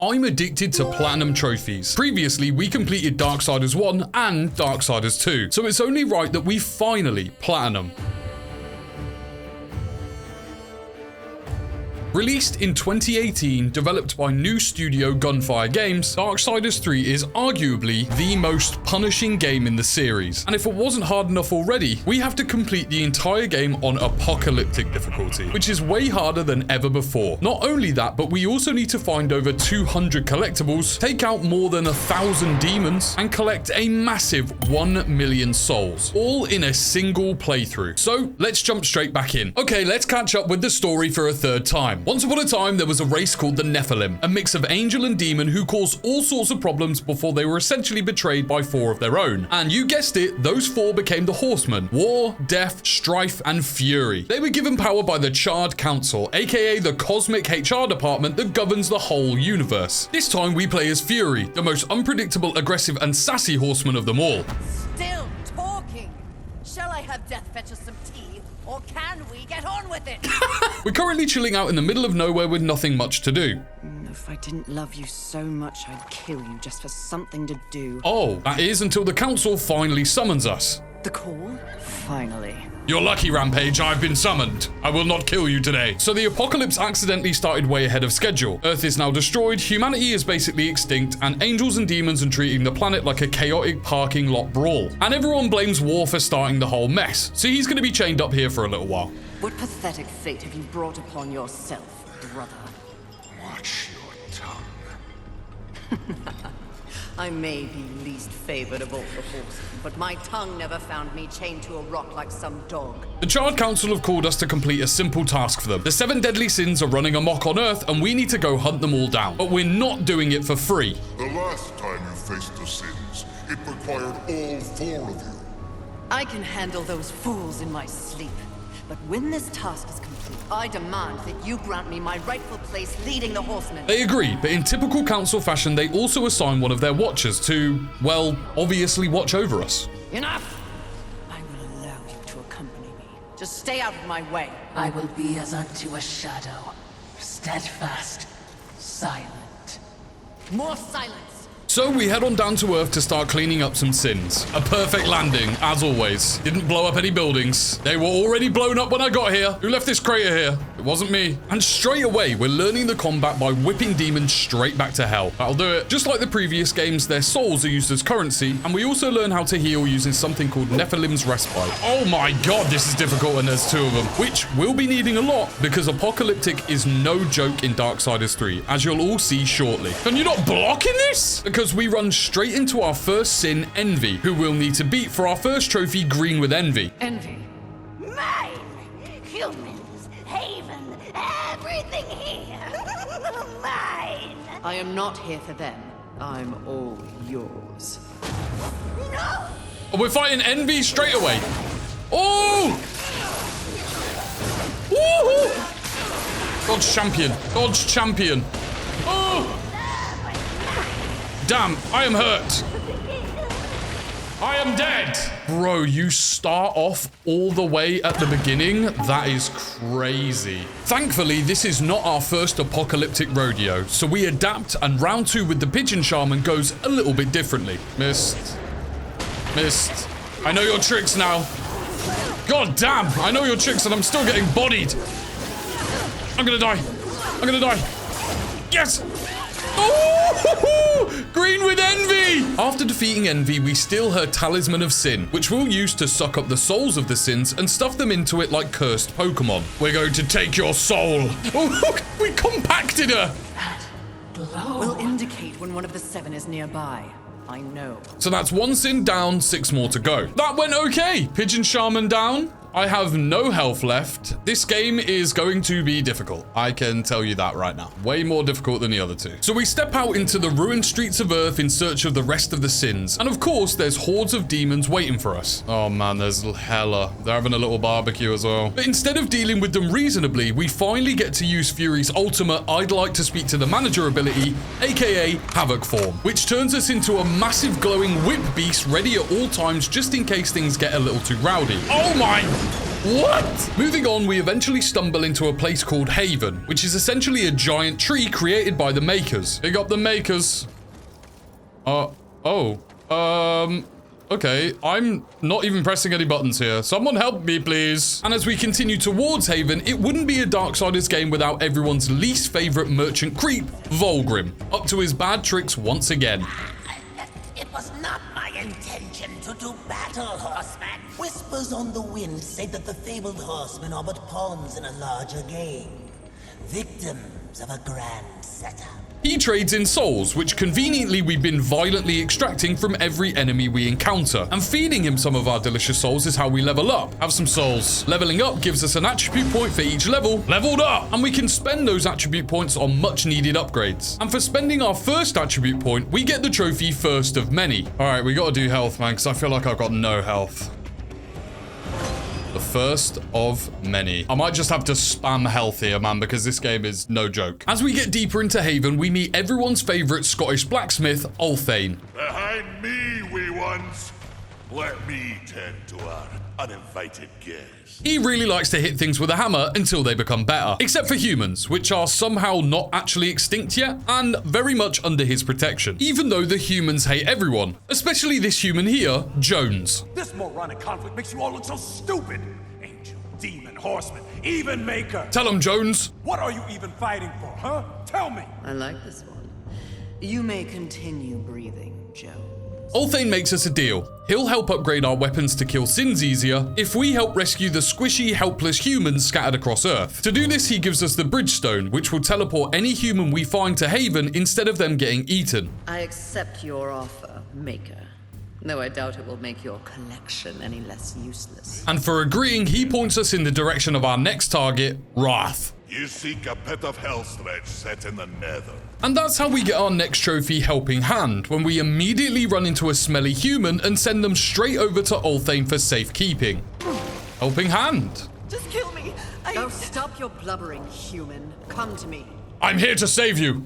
I'm addicted to platinum trophies. Previously, we completed Darksiders 1 and Darksiders 2, so it's only right that we finally platinum. Released in 2018, developed by new studio Gunfire Games, Darksiders 3 is arguably the most punishing game in the series. And if it wasn't hard enough already, we have to complete the entire game on apocalyptic difficulty, which is way harder than ever before. Not only that, but we also need to find over 200 collectibles, take out more than 1,000 demons, and collect a massive 1 million souls, all in a single playthrough. So let's jump straight back in. Okay, let's catch up with the story for a third time. Once upon a time, there was a race called the Nephilim, a mix of angel and demon who caused all sorts of problems before they were essentially betrayed by 4 of their own. And you guessed it, those 4 became the Horsemen: War, Death, Strife, and Fury. They were given power by the Charred Council, aka the cosmic HR department that governs the whole universe. This time we play as Fury, the most unpredictable, aggressive, and sassy horseman of them all. Still talking. Shall I have Death fetch us some tea, or can we get on with it? We're currently chilling out in the middle of nowhere with nothing much to do. If I didn't love you so much, I'd kill you just for something to do. Oh, that is until the council finally summons us. The call? Finally. You're lucky, Rampage, I've been summoned. I will not kill you today. So the apocalypse accidentally started way ahead of schedule. Earth is now destroyed, humanity is basically extinct, and angels and demons are treating the planet like a chaotic parking lot brawl. And everyone blames War for starting the whole mess, so he's going to be chained up here for a little while. What pathetic fate have you brought upon yourself, brother? Watch your tongue. I may be least favored of all the horses, but my tongue never found me chained to a rock like some dog. The Charred Council have called us to complete a simple task for them. The 7 deadly sins are running amok on Earth, and we need to go hunt them all down. But we're not doing it for free. The last time you faced the sins, it required all 4 of you. I can handle those fools in my sleep. But when this task is complete, I demand that you grant me my rightful place leading the horsemen. They agree, but in typical council fashion, they also assign one of their watchers to, well, obviously watch over us. Enough! I will allow you to accompany me. Just stay out of my way. I will be as unto a shadow, steadfast, silent. More silence! So we head on down to Earth to start cleaning up some sins. A perfect landing, as always. Didn't blow up any buildings. They were already blown up when I got here. Who left this crater here? It wasn't me. And straight away, we're learning the combat by whipping demons straight back to hell. That'll do it. Just like the previous games, their souls are used as currency, and we also learn how to heal using something called Nephilim's Respite. Oh my god, this is difficult, and there's 2 of them, which we'll be needing a lot, because apocalyptic is no joke in Darksiders 3, as you'll all see shortly. Can you not block in this? Because we run straight into our first sin, Envy, who we'll need to beat for our first trophy, Green with Envy. Envy. Mine! Humans, haven, everything here! Mine! I am not here for them. I'm all yours. No! Oh, we're fighting Envy straight away. Oh! Woohoo! God's champion. God's champion. Oh! Damn, I am hurt. I am dead. Bro, you start off all the way at the beginning? That is crazy. Thankfully, this is not our first apocalyptic rodeo, so we adapt, and round 2 with the Pigeon Shaman goes a little bit differently. Missed. Missed. I know your tricks now. God damn, I know your tricks and I'm still getting bodied. I'm gonna die. I'm gonna die. Yes! Oh! Green with Envy! After defeating Envy, we steal her Talisman of Sin, which we'll use to suck up the souls of the sins and stuff them into it like cursed Pokemon. We're going to take your soul. Oh, look, we compacted her. That glow. Will indicate when one of the 7 is nearby. I know. So that's 1 sin down, 6 more to go. That went okay. Pigeon Shaman down. I have no health left. This game is going to be difficult. I can tell you that right now. Way more difficult than the other 2. So we step out into the ruined streets of Earth in search of the rest of the sins. And of course, there's hordes of demons waiting for us. Oh man, there's hella. They're having a little barbecue as well. But instead of dealing with them reasonably, we finally get to use Fury's ultimate I'd like to speak to the manager ability, aka Havoc form, which turns us into a massive glowing whip beast ready at all times just in case things get a little too rowdy. Oh my What? Moving on, we eventually stumble into a place called Haven, which is essentially a giant tree created by the makers. Big up the makers. Okay, I'm not even pressing any buttons here. Someone help me, please. And as we continue towards Haven, it wouldn't be a Darksiders game without everyone's least favorite merchant creep, Volgrim, up to his bad tricks once again. It was not my intention to do battle, horseman. Whispers on the wind say that the fabled horsemen are but pawns in a larger game. Victims of a grand setup. He trades in souls, which conveniently we've been violently extracting from every enemy we encounter. And feeding him some of our delicious souls is how we level up. Have some souls. Leveling up gives us an attribute point for each level. Leveled up! And we can spend those attribute points on much needed upgrades. And for spending our first attribute point, we get the trophy First of Many. Alright, we gotta do health, man, because I feel like I've got no health. The First of Many. I might just have to spam health here, man, because this game is no joke. As we get deeper into Haven, we meet everyone's favorite Scottish blacksmith, Ulthane. Behind me, wee ones. Let me tend to our uninvited guests. He really likes to hit things with a hammer until they become better. Except for humans, which are somehow not actually extinct yet, and very much under his protection. Even though the humans hate everyone. Especially this human here, Jones. This moronic conflict makes you all look so stupid. Angel, demon, horseman, even maker. Tell him, Jones. What are you even fighting for, huh? Tell me. I like this one. You may continue breathing, Joe. Ulthane makes us a deal. He'll help upgrade our weapons to kill sins easier if we help rescue the squishy, helpless humans scattered across Earth. To do this, he gives us the Bridgestone, which will teleport any human we find to Haven instead of them getting eaten. I accept your offer, Maker. Though I doubt it will make your collection any less useless. And for agreeing, he points us in the direction of our next target, Wrath. You seek a pit of hellstretch set in the nether. And that's how we get our next trophy, Helping Hand, when we immediately run into a smelly human and send them straight over to Ulthane for safekeeping. Helping Hand. Just kill me! Oh, stop your blubbering, human. Come to me. I'm here to save you.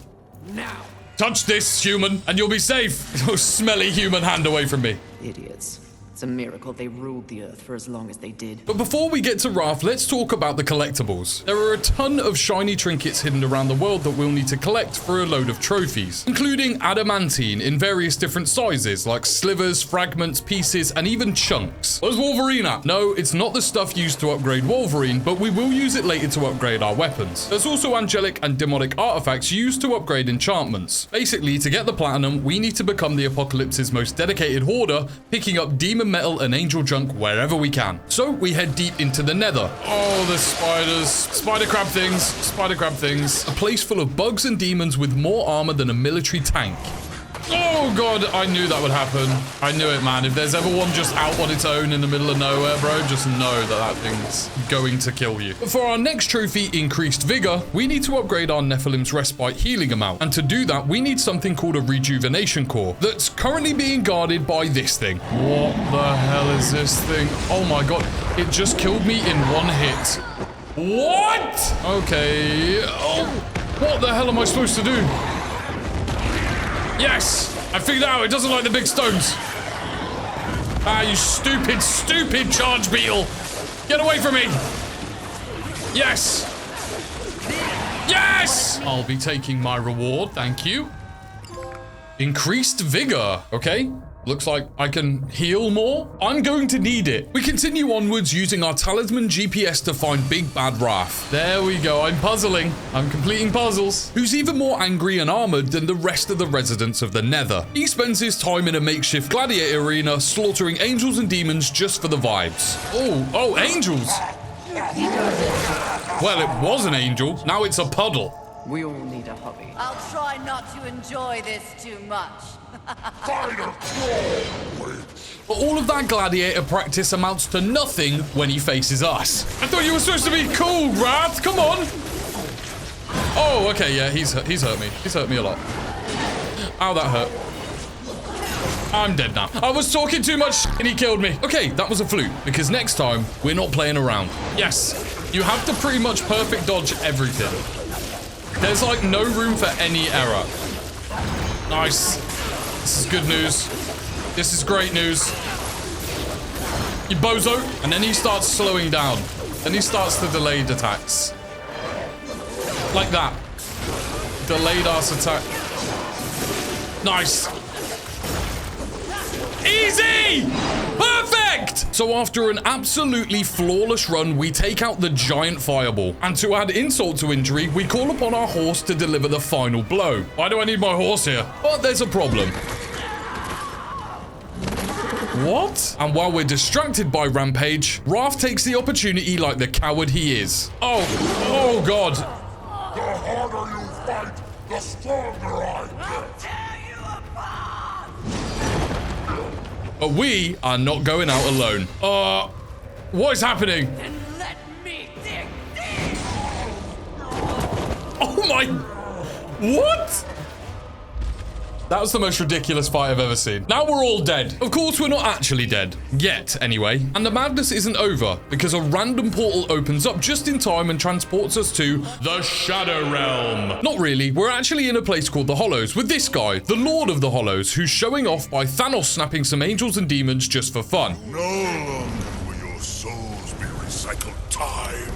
Now! Touch this, human, and you'll be safe. Oh, smelly human hand away from me. Idiots. It's a miracle they ruled the Earth for as long as they did. But before we get to Wrath, let's talk about the collectibles. There are a ton of shiny trinkets hidden around the world that we'll need to collect for a load of trophies, including adamantine in various different sizes, like slivers, fragments, pieces, and even chunks. Where's Wolverine at? No, it's not the stuff used to upgrade Wolverine, but we will use it later to upgrade our weapons. There's also angelic and demonic artifacts used to upgrade enchantments. Basically, to get the platinum, we need to become the Apocalypse's most dedicated hoarder, picking up demon metal and angel junk wherever we can. So we head deep into the nether. Oh, the spiders. Spider crab things. A place full of bugs and demons with more armor than a military tank. Oh god, I knew that would happen. I knew it, man. If there's ever one just out on its own in the middle of nowhere, bro, just know that that thing's going to kill you. But for our next trophy, Increased Vigor, we need to upgrade our Nephilim's Respite healing amount. And to do that, we need something called a Rejuvenation Core that's currently being guarded by this thing. What the hell is this thing? Oh my god, it just killed me in one hit. What? Okay. Oh, what the hell am I supposed to do? Yes! I figured out it doesn't like the big stones. Ah, you stupid, stupid charge beetle. Get away from me. Yes! Yes! I'll be taking my reward, thank you. Increased vigor, okay. Looks like I can heal more. I'm going to need it. We continue onwards using our talisman GPS to find Big Bad Wrath. There we go. I'm puzzling. I'm completing puzzles. Who's even more angry and armored than the rest of the residents of the Nether. He spends his time in a makeshift gladiator arena slaughtering angels and demons just for the vibes. Oh, angels. Well, it was an angel. Now it's a puddle. We all need a hobby. I'll try not to enjoy this too much. But all of that gladiator practice amounts to nothing when he faces us. I thought you were supposed to be cool, Wrath. Come on. Oh, okay, yeah, he's hurt me. He's hurt me a lot. Ow, that hurt. I'm dead now. I was talking too much and he killed me. Okay, that was a fluke, because next time, we're not playing around. Yes, you have to pretty much perfect dodge everything. There's like no room for any error. Nice. This is good news. This is great news. you bozo. And then he starts slowing down. Then he starts the delayed attacks. Like that. Delayed ass attack. Nice. Easy! Perfect! So after an absolutely flawless run, we take out the giant fireball. And to add insult to injury, we call upon our horse to deliver the final blow. Why do I need my horse here? But there's a problem. What? And while we're distracted by Rampage, Raph takes the opportunity like the coward he is. Oh God. The harder you fight, the stronger I get. But we are not going out alone. What is happening? Then let me dig. Oh my... What? That was the most ridiculous fight I've ever seen. Now we're all dead. Of course, we're not actually dead. Yet, anyway. And the madness isn't over, because a random portal opens up just in time and transports us to the Shadow Realm. Not really. We're actually in a place called the Hollows with this guy, the Lord of the Hollows, who's showing off by Thanos snapping some angels and demons just for fun. No longer will your souls be recycled time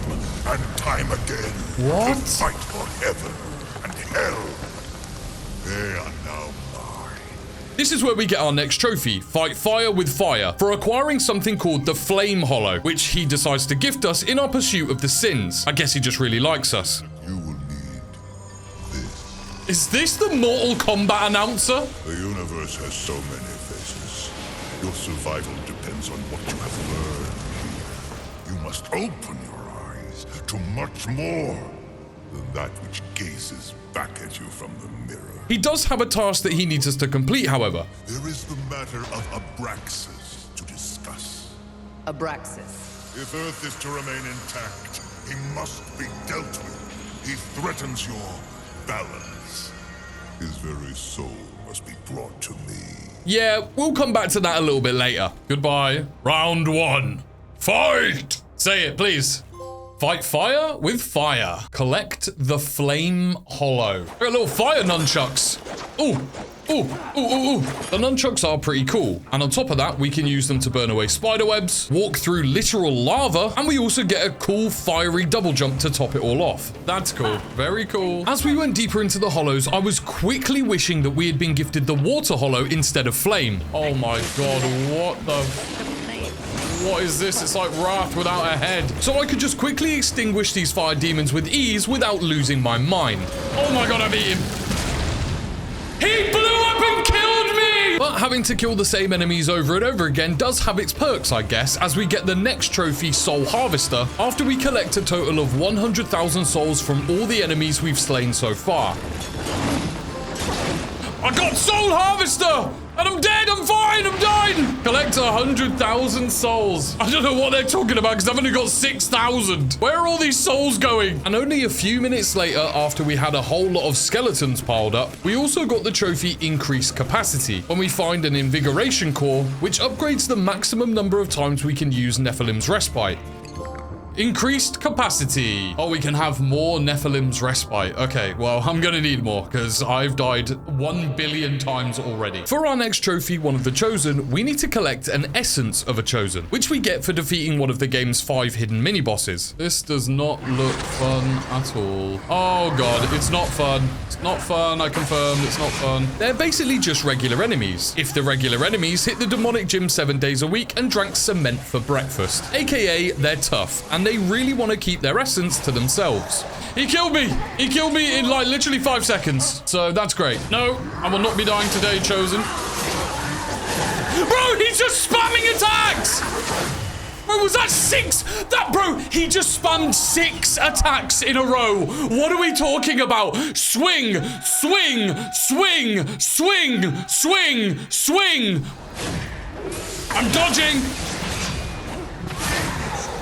and time again. What? To fight for heaven and hell. They are now mine. This is where we get our next trophy, Fight Fire with Fire, for acquiring something called the Flame Hollow, which he decides to gift us in our pursuit of the sins. I guess he just really likes us. You will need this. Is this the Mortal Kombat announcer? The universe has so many faces. Your survival depends on what you have learned. You must open your eyes to much more than that which gazes back at you from the mirror. He does have a task that he needs us to complete, however. There is the matter of Abraxas to discuss. Abraxas. If Earth is to remain intact, he must be dealt with. He threatens your balance. His very soul must be brought to me. Yeah, we'll come back to that a little bit later. Goodbye. Round 1. Fight! Say it, please. Fight fire with fire. Collect the Flame Hollow. Got little fire nunchucks. Ooh. Ooh, ooh, ooh, ooh. The nunchucks are pretty cool. And on top of that, we can use them to burn away spiderwebs, walk through literal lava, and we also get a cool fiery double jump to top it all off. That's cool. Very cool. As we went deeper into the hollows, I was quickly wishing that we had been gifted the water hollow instead of flame. Oh my god, what the... What is this? It's like Wrath without a head. So I could just quickly extinguish these fire demons with ease without losing my mind. Oh my god, I beat him. He blew up and killed me! But having to kill the same enemies over and over again does have its perks, I guess, as we get the next trophy, Soul Harvester, after we collect a total of 100,000 souls from all the enemies we've slain so far. I got Soul Harvester! And I'm dead, I'm fine, I'm dying! Collect 100,000 souls. I don't know what they're talking about because I've only got 6,000. Where are all these souls going? And only a few minutes later, after we had a whole lot of skeletons piled up, we also got the trophy Increased Capacity when we find an Invigoration Core, which upgrades the maximum number of times we can use Nephilim's Respite. Increased capacity. Oh, we can have more Nephilim's Respite. Okay, well, I'm gonna need more because I've died 1 billion times already. For our next trophy, One of the Chosen, we need to collect an Essence of a Chosen, which we get for defeating one of the game's 5 hidden mini-bosses. This does not look fun at all. Oh god, it's not fun. It's not fun, I confirm, it's not fun. They're basically just regular enemies. If the regular enemies hit the demonic gym 7 days a week and drank cement for breakfast, aka they're tough, and they really want to keep their essence to themselves. He killed me! He killed me in like literally 5 seconds. So that's great. No, I will not be dying today, Chosen. Bro, he's just spamming attacks! Bro, was that 6? Bro, he just spammed 6 attacks in a row. What are we talking about? Swing, swing, swing, swing, swing, swing. I'm dodging.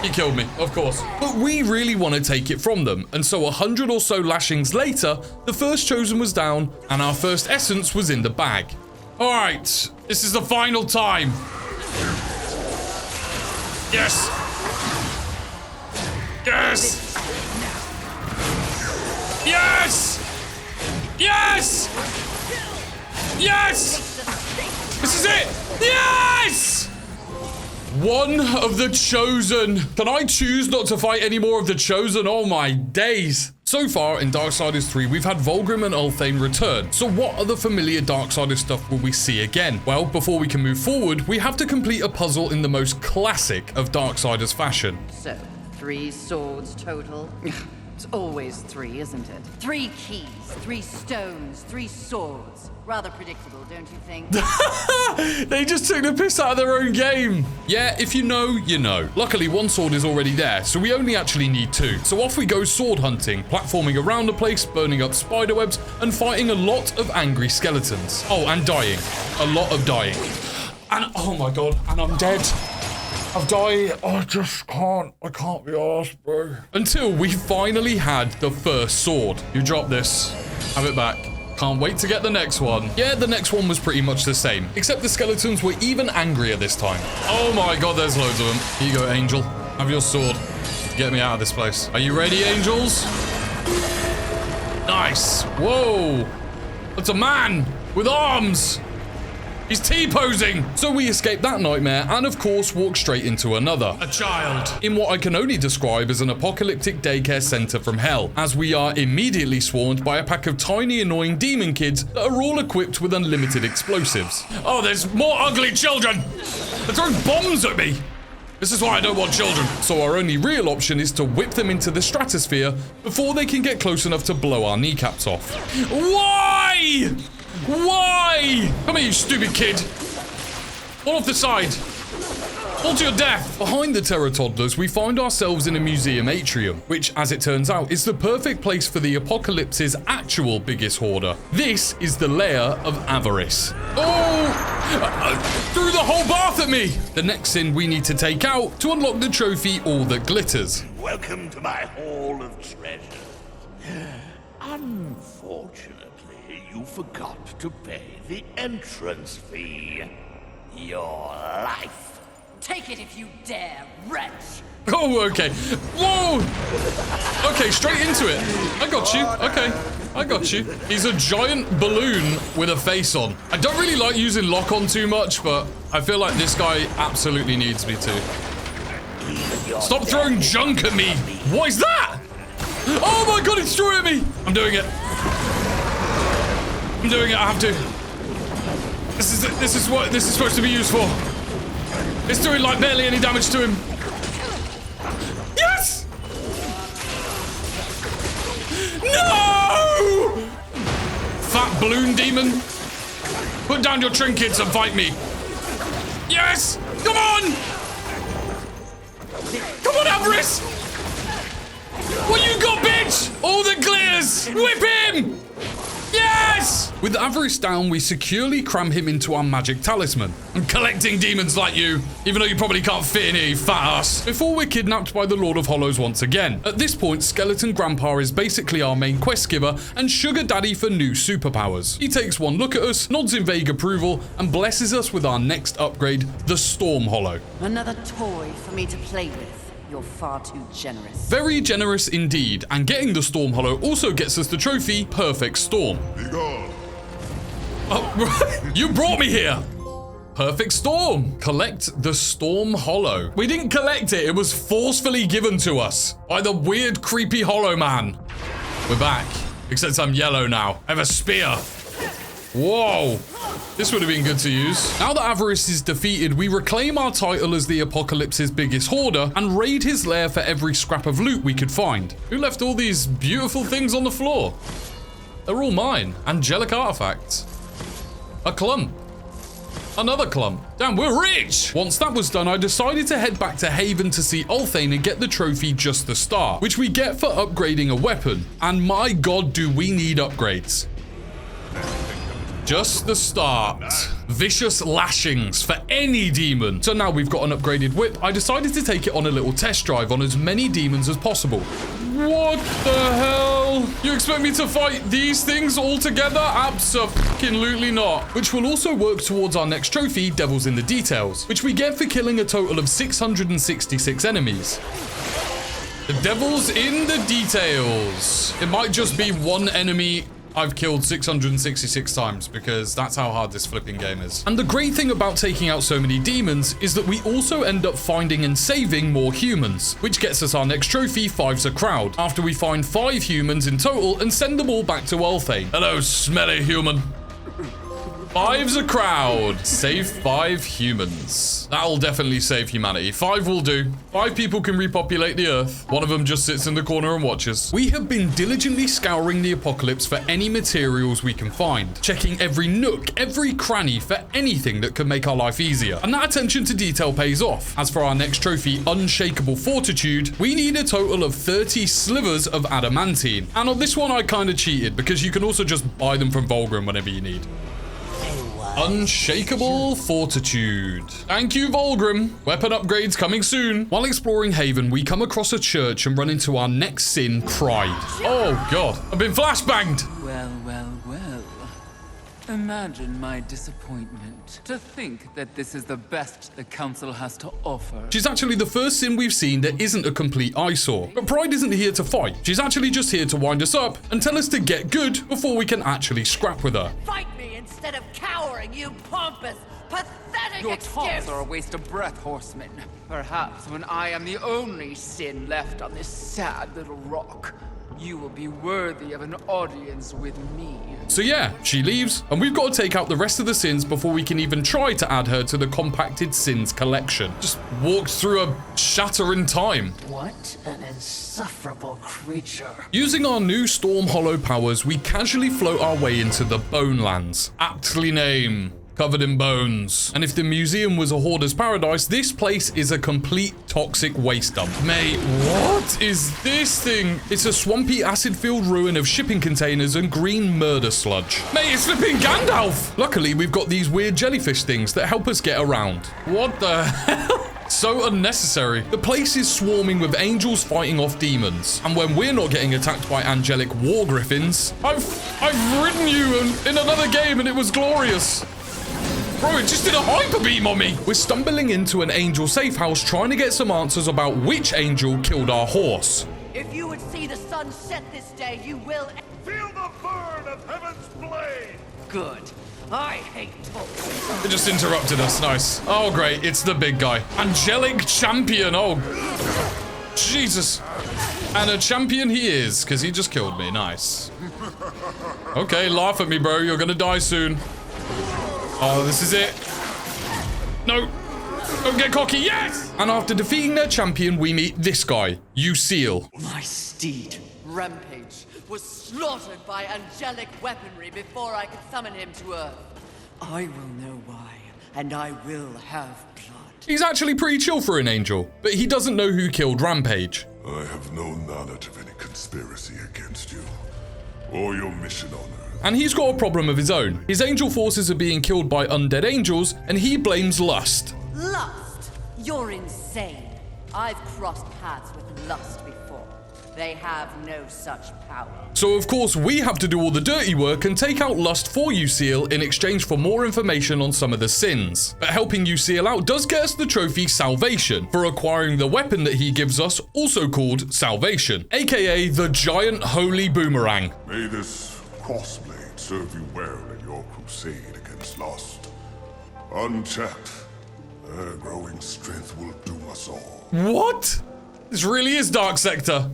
He killed me, of course. But we really want to take it from them. And so 100 or so lashings later, the first Chosen was down and our first essence was in the bag. All right, this is the final time. Yes. Yes. Yes. Yes. Yes. This is it. Yes. One of the Chosen. Can I choose not to fight any more of the Chosen? Oh my days. So far in Darksiders 3, we've had Vulgrim and Ulthane return. So what other familiar Darksiders stuff will we see again? Well, before we can move forward, we have to complete a puzzle in the most classic of Darksiders fashion. So, 3 swords total? It's always 3, isn't it? 3 keys, 3 stones, 3 swords. Rather predictable, don't you think? They just took the piss out of their own game. Yeah, if you know, you know. Luckily, 1 sword is already there, so we only actually need 2. So off we go sword hunting, platforming around the place, burning up spiderwebs, and fighting a lot of angry skeletons. Oh, and dying. A lot of dying. And, oh my god, and I'm dead. I've died. I just can't. I can't be arsed, bro. Until we finally had the first sword. You drop this. Have it back. Can't wait to get the next one. Yeah, the next one was pretty much the same, except the skeletons were even angrier this time. Oh my god, there's loads of them. Here you go, Angel. Have your sword. Get me out of this place. Are you ready, Angels? Nice. Whoa. That's a man with arms. He's T-posing. So we escape that nightmare and of course walk straight into another. A child. In what I can only describe as an apocalyptic daycare center from hell, as we are immediately swarmed by a pack of tiny annoying demon kids that are all equipped with unlimited explosives. Oh, there's more ugly children. They're throwing bombs at me. This is why I don't want children. So our only real option is to whip them into the stratosphere before they can get close enough to blow our kneecaps off. Why? Why? Come here, you stupid kid. Fall off the side. Fall to your death. Behind the Terror Toddlers, we find ourselves in a museum atrium, which, as it turns out, is the perfect place for the Apocalypse's actual biggest hoarder. This is the lair of Avarice. Oh! Threw the whole bath at me! The next sin we need to take out to unlock the trophy All That Glitters. Welcome to my Hall of Treasures. Unfortunately, you forgot to pay the entrance fee. Your life. Take it if you dare, wretch! Oh, okay. Whoa! Okay, straight into it. I got you. Okay, I got you. He's a giant balloon with a face on. I don't really like using lock-on too much, but I feel like this guy absolutely needs me to. Stop throwing junk at me! What is that? Oh my god, it's throwing at me! I'm doing it. I'm doing it, I have to. This is what this is supposed to be used for. It's doing like barely any damage to him. Yes! No! Fat balloon demon. Put down your trinkets and fight me. Yes! Come on! Come on, Avarice! What you got, bitch? All the glitters! Whip him! Yes! With Avarice down, we securely cram him into our magic talisman. I'm collecting demons like you, even though you probably can't fit in here, you fat ass. Before we're kidnapped by the Lord of Hollows once again. At this point, Skeleton Grandpa is basically our main quest giver and sugar daddy for new superpowers. He takes one look at us, nods in vague approval, and blesses us with our next upgrade, the Storm Hollow. Another toy for me to play with. You're far too generous. Very generous indeed, and getting the Storm Hollow also gets us the trophy Perfect Storm. Begone. Oh, you brought me here! Perfect Storm. Collect the Storm Hollow. We didn't collect it, it was forcefully given to us by the weird, creepy Hollow Man. We're back, except I'm yellow now. I have a spear. Whoa. This would have been good to use. Now that Avarice is defeated, we reclaim our title as the Apocalypse's biggest hoarder and raid his lair for every scrap of loot we could find. Who left all these beautiful things on the floor? They're all mine. Angelic artifacts. A clump. Another clump. Damn, we're rich! Once that was done, I decided to head back to Haven to see Ulthane and get the trophy Just the Start, which we get for upgrading a weapon. And my god, do we need upgrades. Just the Start. Vicious lashings for any demon. So now we've got an upgraded whip, I decided to take it on a little test drive on as many demons as possible. What the hell? You expect me to fight these things all together? Absolutely not. Which will also work towards our next trophy, Devils in the Details, which we get for killing a total of 666 enemies. The Devils in the Details. It might just be one enemy I've killed 666 times because that's how hard this flipping game is. And the great thing about taking out so many demons is that we also end up finding and saving more humans, which gets us our next trophy, Five's a Crowd, after we find 5 humans in total and send them all back to Elthane. Hello, smelly human. Five's a Crowd. Save 5 humans. That'll definitely save humanity. 5 will do. 5 people can repopulate the earth. One of them just sits in the corner and watches. We have been diligently scouring the apocalypse for any materials we can find, checking every nook, every cranny for anything that could make our life easier. And that attention to detail pays off. As for our next trophy, Unshakable Fortitude, we need a total of 30 slivers of adamantine. And on this one, I kind of cheated because you can also just buy them from Volgrim whenever you need. Unshakable Fortitude. Thank you, Volgrim. Weapon upgrades coming soon. While exploring Haven, we come across a church and run into our next sin, Pride. Oh, God. I've been flashbanged. Well, well, well. Imagine my disappointment to think that this is the best the council has to offer. She's actually the first sin we've seen that isn't a complete eyesore. But Pride isn't here to fight. She's actually just here to wind us up and tell us to get good before we can actually scrap with her. Fight me instead of cowering, you pompous, pathetic Your excuse! taunts are a waste of breath, horseman. Perhaps when I am the only sin left on this sad little rock, you will be worthy of an audience with me. So yeah, she leaves, and we've got to take out the rest of the sins before we can even try to add her to the compacted sins collection. Just walked through a shatter in time. What an insufferable creature. Using our new Storm Hollow powers, we casually float our way into the Bone Lands. Aptly named. Covered in bones. And if the museum was a hoarder's paradise, this place is a complete toxic waste dump. Mate, what is this thing? It's a swampy, acid-filled ruin of shipping containers and green murder sludge. Mate, it's flipping Gandalf! Luckily, we've got these weird jellyfish things that help us get around. What the hell? So unnecessary. The place is swarming with angels fighting off demons. And when we're not getting attacked by angelic war griffins, I've ridden you in another game and it was glorious. Bro, it just did a hyper beam on me. We're stumbling into an angel safe house trying to get some answers about which angel killed our horse. If you would see the sun set this day, you will... Feel the burn of heaven's blade! Good. I hate talk. It just interrupted us. Nice. Oh, great. It's the big guy. Angelic champion. Oh, Jesus. And a champion he is, because he just killed me. Nice. Okay, laugh at me, bro. You're going to die soon. Oh, this is it. No. Don't get cocky. Yes! And after defeating their champion, we meet this guy, Usil. My steed, Rampage, was slaughtered by angelic weaponry before I could summon him to Earth. I will know why, and I will have blood. He's actually pretty chill for an angel, but he doesn't know who killed Rampage. I have no knowledge of any conspiracy against you, or your mission on Earth. And he's got a problem of his own. His angel forces are being killed by undead angels, and he blames Lust. Lust? You're insane. I've crossed paths with Lust before. They have no such power. So of course we have to do all the dirty work and take out Lust for Usil in exchange for more information on some of the sins. But helping Usil out does get us the trophy Salvation for acquiring the weapon that he gives us, also called Salvation, aka the Giant Holy Boomerang. May this crossblade serve you well in your crusade against Lust. Unchecked, their growing strength will doom us all. What? This really is Dark Sector.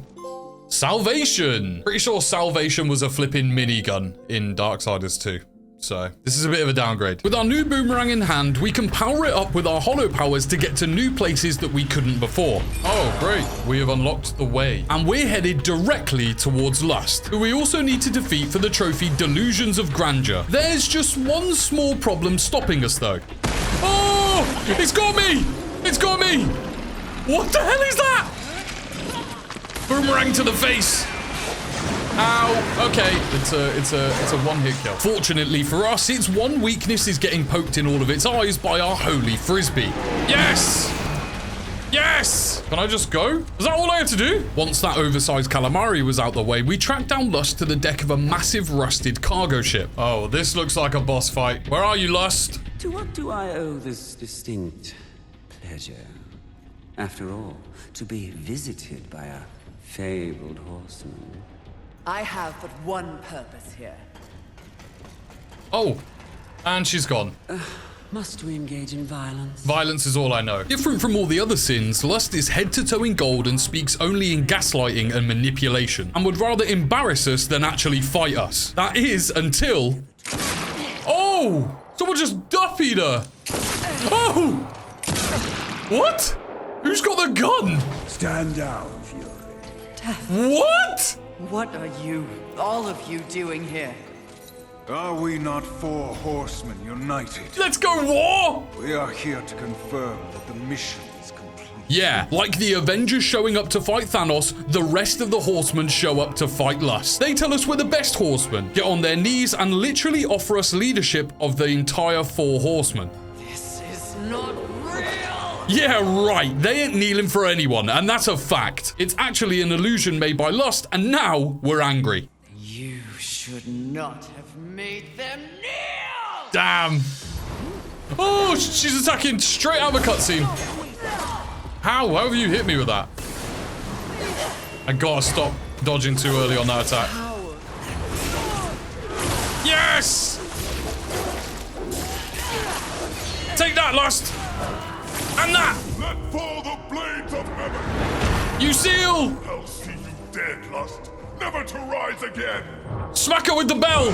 Salvation. Pretty sure Salvation was a flipping minigun in Darksiders 2. So this is a bit of a downgrade. With our new boomerang in hand, we can power it up with our hollow powers to get to new places that we couldn't before. Oh, great. We have unlocked the way. And we're headed directly towards Lust, who we also need to defeat for the trophy Delusions of Grandeur. There's just one small problem stopping us though. Oh, it's got me. It's got me. What the hell is that? Boomerang to the face. Ow. Okay, it's a one-hit kill. Fortunately for us, its one weakness is getting poked in all of its eyes by our holy frisbee. Yes! Yes! Can I just go? Is that all I had to do? Once that oversized calamari was out the way, we tracked down Lust to the deck of a massive rusted cargo ship. Oh, this looks like a boss fight. Where are you, Lust? To what do I owe this distinct pleasure? After all, to be visited by a fabled horseman. I have but one purpose here. Oh, and she's gone. Must we engage in violence? Violence is all I know. Different from all the other sins, Lust is head to toe in gold and speaks only in gaslighting and manipulation, and would rather embarrass us than actually fight us. That is until... Oh! Someone just duffied her! Oh! What? Who's got the gun? Stand down, Fury. What? What are you, all of you, doing here? Are we not 4 horsemen united? Let's go war! We are here to confirm that the mission is complete. Yeah, like the Avengers showing up to fight Thanos, the rest of the horsemen show up to fight Lust. They tell us we're the best horsemen, get on their knees, and literally offer us leadership of the entire 4 horsemen. This is not real! Yeah, right. They ain't kneeling for anyone, and that's a fact. It's actually an illusion made by Lust, and now we're angry. You should not have made them kneel! Damn. Oh, she's attacking straight out of a cutscene. How have you hit me with that? I gotta stop dodging too early on that attack. Yes! Take that, Lust! And that! Let fall the blades of heaven! You seal! I'll see you dead, Lust, never to rise again! Smack her with the bell!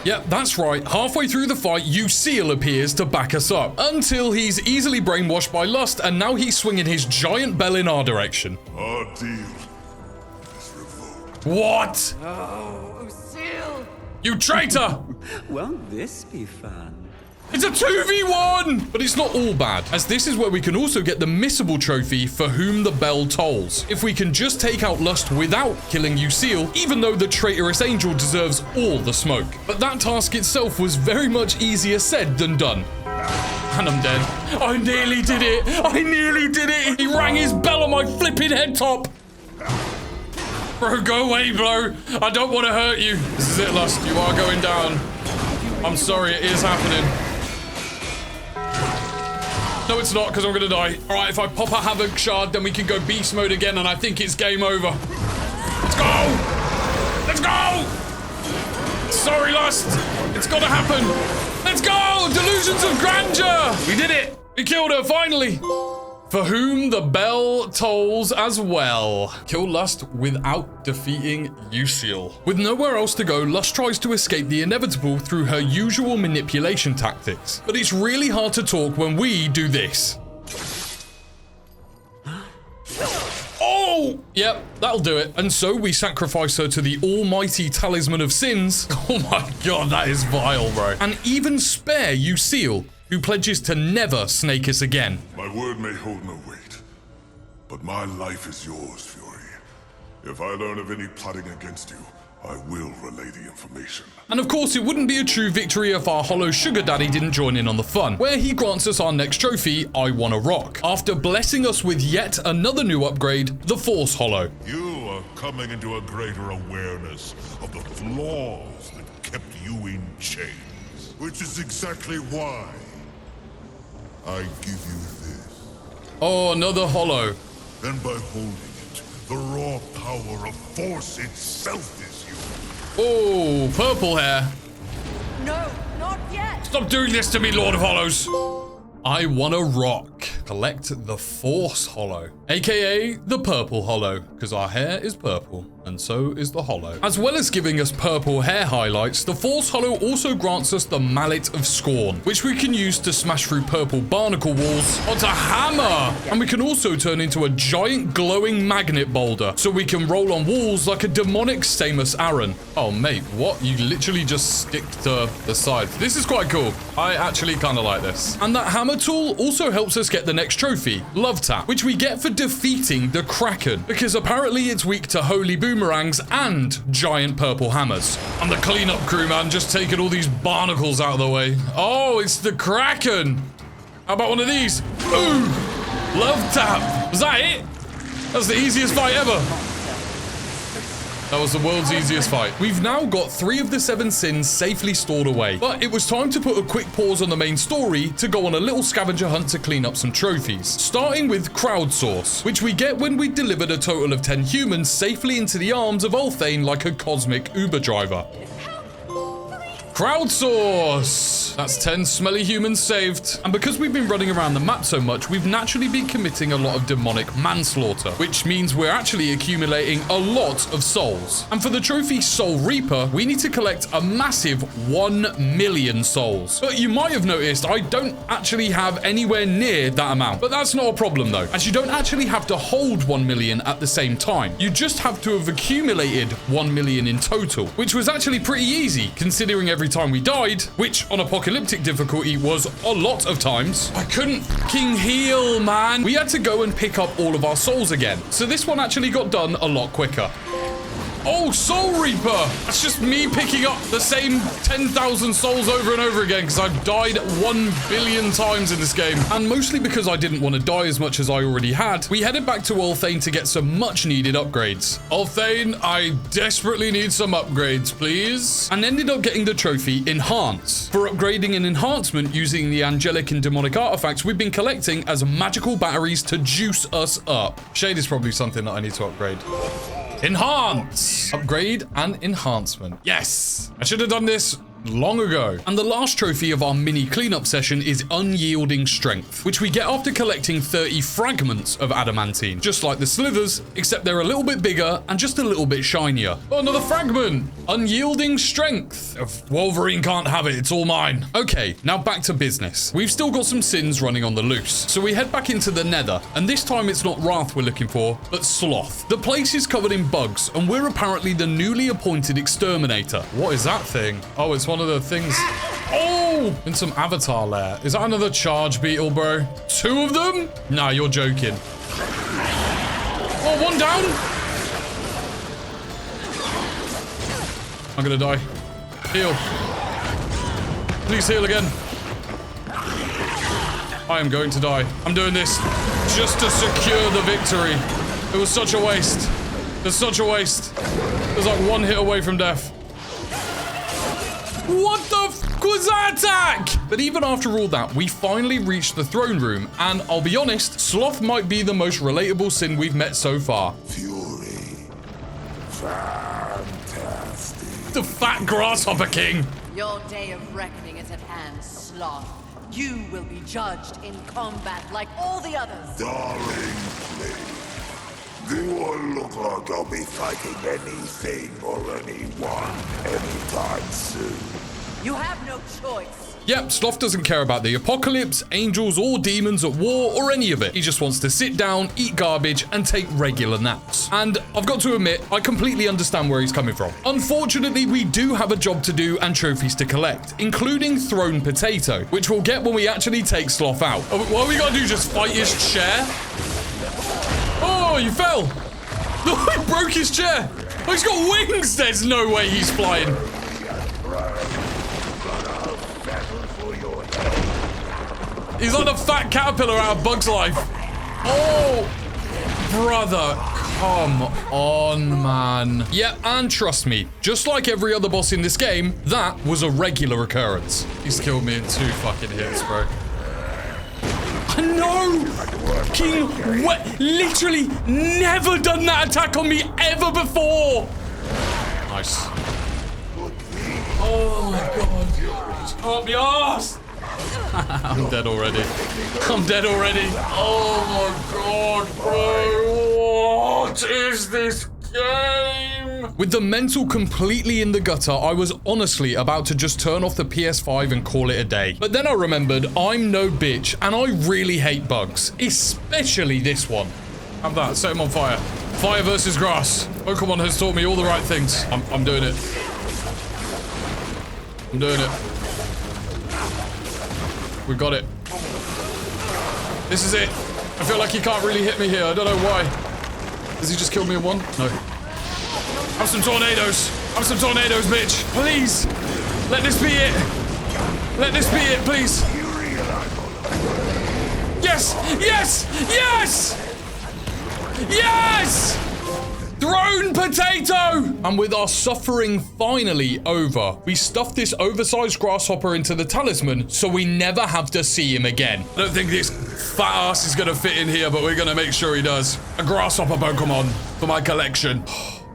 Yep, that's right. Halfway through the fight, Useal appears to back us up. Until he's easily brainwashed by Lust, and now he's swinging his giant bell in our direction. Our deal is revoked. What? Oh, Useal! You traitor! Won't this be fun? It's a 2v1! But it's not all bad, as this is where we can also get the missable trophy for whom the bell tolls. If we can just take out Lust without killing Useal, even though the traitorous angel deserves all the smoke. But that task itself was very much easier said than done. And I'm dead. I nearly did it! I nearly did it! He rang his bell on my flipping head top! Bro, go away, bro! I don't want to hurt you. This is it, Lust. You are going down. I'm sorry, it is happening. No, it's not, because I'm going to die. All right, if I pop a Havoc shard, then we can go beast mode again, and I think it's game over. Let's go! Let's go! Sorry, Lust. It's got to happen. Let's go! Delusions of grandeur! We did it! We killed her, finally! For whom the bell tolls as well. Kill Lust without defeating Useal. With nowhere else to go, Lust tries to escape the inevitable through her usual manipulation tactics. But it's really hard to talk when we do this. Oh! Yep, that'll do it. And so we sacrifice her to the almighty talisman of sins. Oh my god, that is vile, bro. And even spare Useal, who pledges to never snake us again. My word may hold no weight, but my life is yours, Fury. If I learn of any plotting against you, I will relay the information. And of course, it wouldn't be a true victory if our Hollow Sugar Daddy didn't join in on the fun, where he grants us our next trophy, I Wanna Rock, after blessing us with yet another new upgrade, the Force Hollow. You are coming into a greater awareness of the flaws that kept you in chains, which is exactly why I give you this. Oh, another Hollow. Then by holding it, the raw power of Force itself is you. Oh, purple hair. No, not yet! Stop doing this to me, Lord of Hollows. I Wanna Rock. Collect the Force Hollow, aka the Purple Hollow, because our hair is purple, and so is the Hollow. As well as giving us purple hair highlights, the Force Hollow also grants us the Mallet of Scorn, which we can use to smash through purple barnacle walls onto hammer. And we can also turn into a giant glowing magnet boulder, so we can roll on walls like a demonic Samus Aran. Oh mate, what? You literally just stick to the side. This is quite cool. I actually kind of like this. And that hammer tool also helps us get the next trophy, Love Tap, which we get for defeating the Kraken, because apparently it's weak to holy boomerangs and giant purple hammers. I'm the cleanup crew, man, just taking all these barnacles out of the way. Oh, it's the Kraken. How about one of these? Ooh, Love Tap. Was that it? That's the easiest fight ever. That was the world's easiest fight. We've now got 3 of the 7 sins safely stored away, but it was time to put a quick pause on the main story to go on a little scavenger hunt to clean up some trophies, starting with crowdsource, which we get when we delivered a total of 10 humans safely into the arms of Ulthane like a cosmic Uber driver. Help! Please Crowdsource. That's 10 smelly humans saved. And because we've been running around the map so much, we've naturally been committing a lot of demonic manslaughter, which means we're actually accumulating a lot of souls. And for the trophy Soul Reaper, we need to collect a massive 1 million souls. But you might have noticed I don't actually have anywhere near that amount. But that's not a problem though, as you don't actually have to hold 1 million at the same time. You just have to have accumulated 1 million in total, which was actually pretty easy considering every time we died, which on apocalyptic difficulty was a lot of times, I couldn't fucking heal, man. We had to go and pick up all of our souls again. So this one actually got done a lot quicker. Oh, Soul Reaper! That's just me picking up the same 10,000 souls over and over again because I've died 1 billion times in this game. And mostly because I didn't want to die as much as I already had, we headed back to Ulthane to get some much needed upgrades. Ulthane, I desperately need some upgrades, please. And ended up getting the trophy Enhance for upgrading an enhancement using the angelic and demonic artifacts we've been collecting as magical batteries to juice us up. Shade is probably something that I need to upgrade. Enhance! Upgrade and enhancement. Yes! I should have done this long ago. And the last trophy of our mini cleanup session is Unyielding Strength, which we get after collecting 30 fragments of adamantine, just like the slithers, except they're a little bit bigger and just a little bit shinier. Oh, another fragment! Unyielding Strength. If Wolverine can't have it, it's all mine. Okay, now back to business. We've still got some sins running on the loose, so we head back into the Nether, and this time it's not Wrath we're looking for, but Sloth. The place is covered in bugs, and we're apparently the newly appointed exterminator. What is that thing? Oh, it's one of the things. Oh, in some avatar lair. Is that another charge beetle, bro? 2 of them? Nah, you're joking. Oh, 1 down. I'm gonna die. Heal. Please heal again. I am going to die. I'm doing this just to secure the victory. It was such a waste. It's such a waste. It was like 1 hit away from death. What the f was that attack? But even after all that, we finally reached the throne room, and I'll be honest, Sloth might be the most relatable sin we've met so far. Fury. Fantastic. The fat grasshopper king. Your day of reckoning is at hand, Sloth. You will be judged in combat like all the others. Darling, please. Do I look like I'll be fighting anything or anyone anytime soon? You have no choice. Yep, Sloth doesn't care about the apocalypse, angels, or demons at war, or any of it. He just wants to sit down, eat garbage, and take regular naps. And I've got to admit, I completely understand where he's coming from. Unfortunately, we do have a job to do and trophies to collect, including Throne Potato, which we'll get when we actually take Sloth out. What we gotta do, just fight his chair? Oh, you fell! No, he broke his chair! Oh, he's got wings! There's no way he's flying. He's like a fat caterpillar out of Bug's Life. Oh, brother, come on, man. Yeah, and trust me, just like every other boss in this game, that was a regular occurrence. He's killed me in 2 fucking hits, bro. I know! King, literally never done that attack on me ever before! Nice. Oh my god. Just can't be arsed! I'm dead already. I'm dead already. Oh my god, bro. What is this game? With the mental completely in the gutter, I was honestly about to just turn off the PS5 and call it a day. But then I remembered I'm no bitch and I really hate bugs, especially this one. Have that, set him on fire. Fire versus grass. Pokemon has taught me all the right things. I'm doing it. I'm doing it. We got it. This is it. I feel like he can't really hit me here. I don't know why. Has he just killed me in 1? No. Have some tornadoes. Have some tornadoes, bitch. Please. Let this be it. Let this be it, please. Yes! Yes! Yes! Yes! Throne Potato! And with our suffering finally over, we stuffed this oversized grasshopper into the talisman so we never have to see him again. I don't think this fat ass is gonna fit in here, but we're gonna make sure he does. A grasshopper Pokemon for my collection.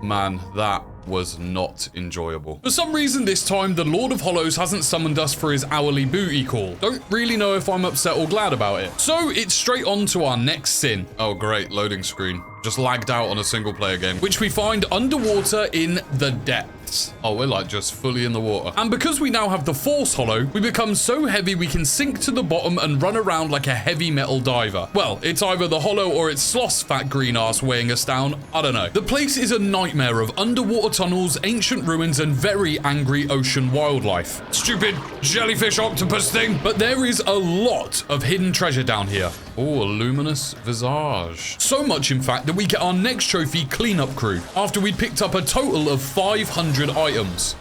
Man, that was not enjoyable. For some reason this time, the Lord of Hollows hasn't summoned us for his hourly booty call. Don't really know if I'm upset or glad about it. So it's straight on to our next sin. Oh great, loading screen. Just lagged out on a single player game, which we find underwater in the depths. Oh, we're like just fully in the water. And because we now have the Force Hollow, we become so heavy we can sink to the bottom and run around like a heavy metal diver. Well, it's either the Hollow or it's Sloth's fat green ass weighing us down. I don't know. The place is a nightmare of underwater tunnels, ancient ruins, and very angry ocean wildlife. Stupid jellyfish octopus thing. But there is a lot of hidden treasure down here. Oh, a luminous visage. So much, in fact, that we get our next trophy, Cleanup Crew, after we picked up a total of 500 items.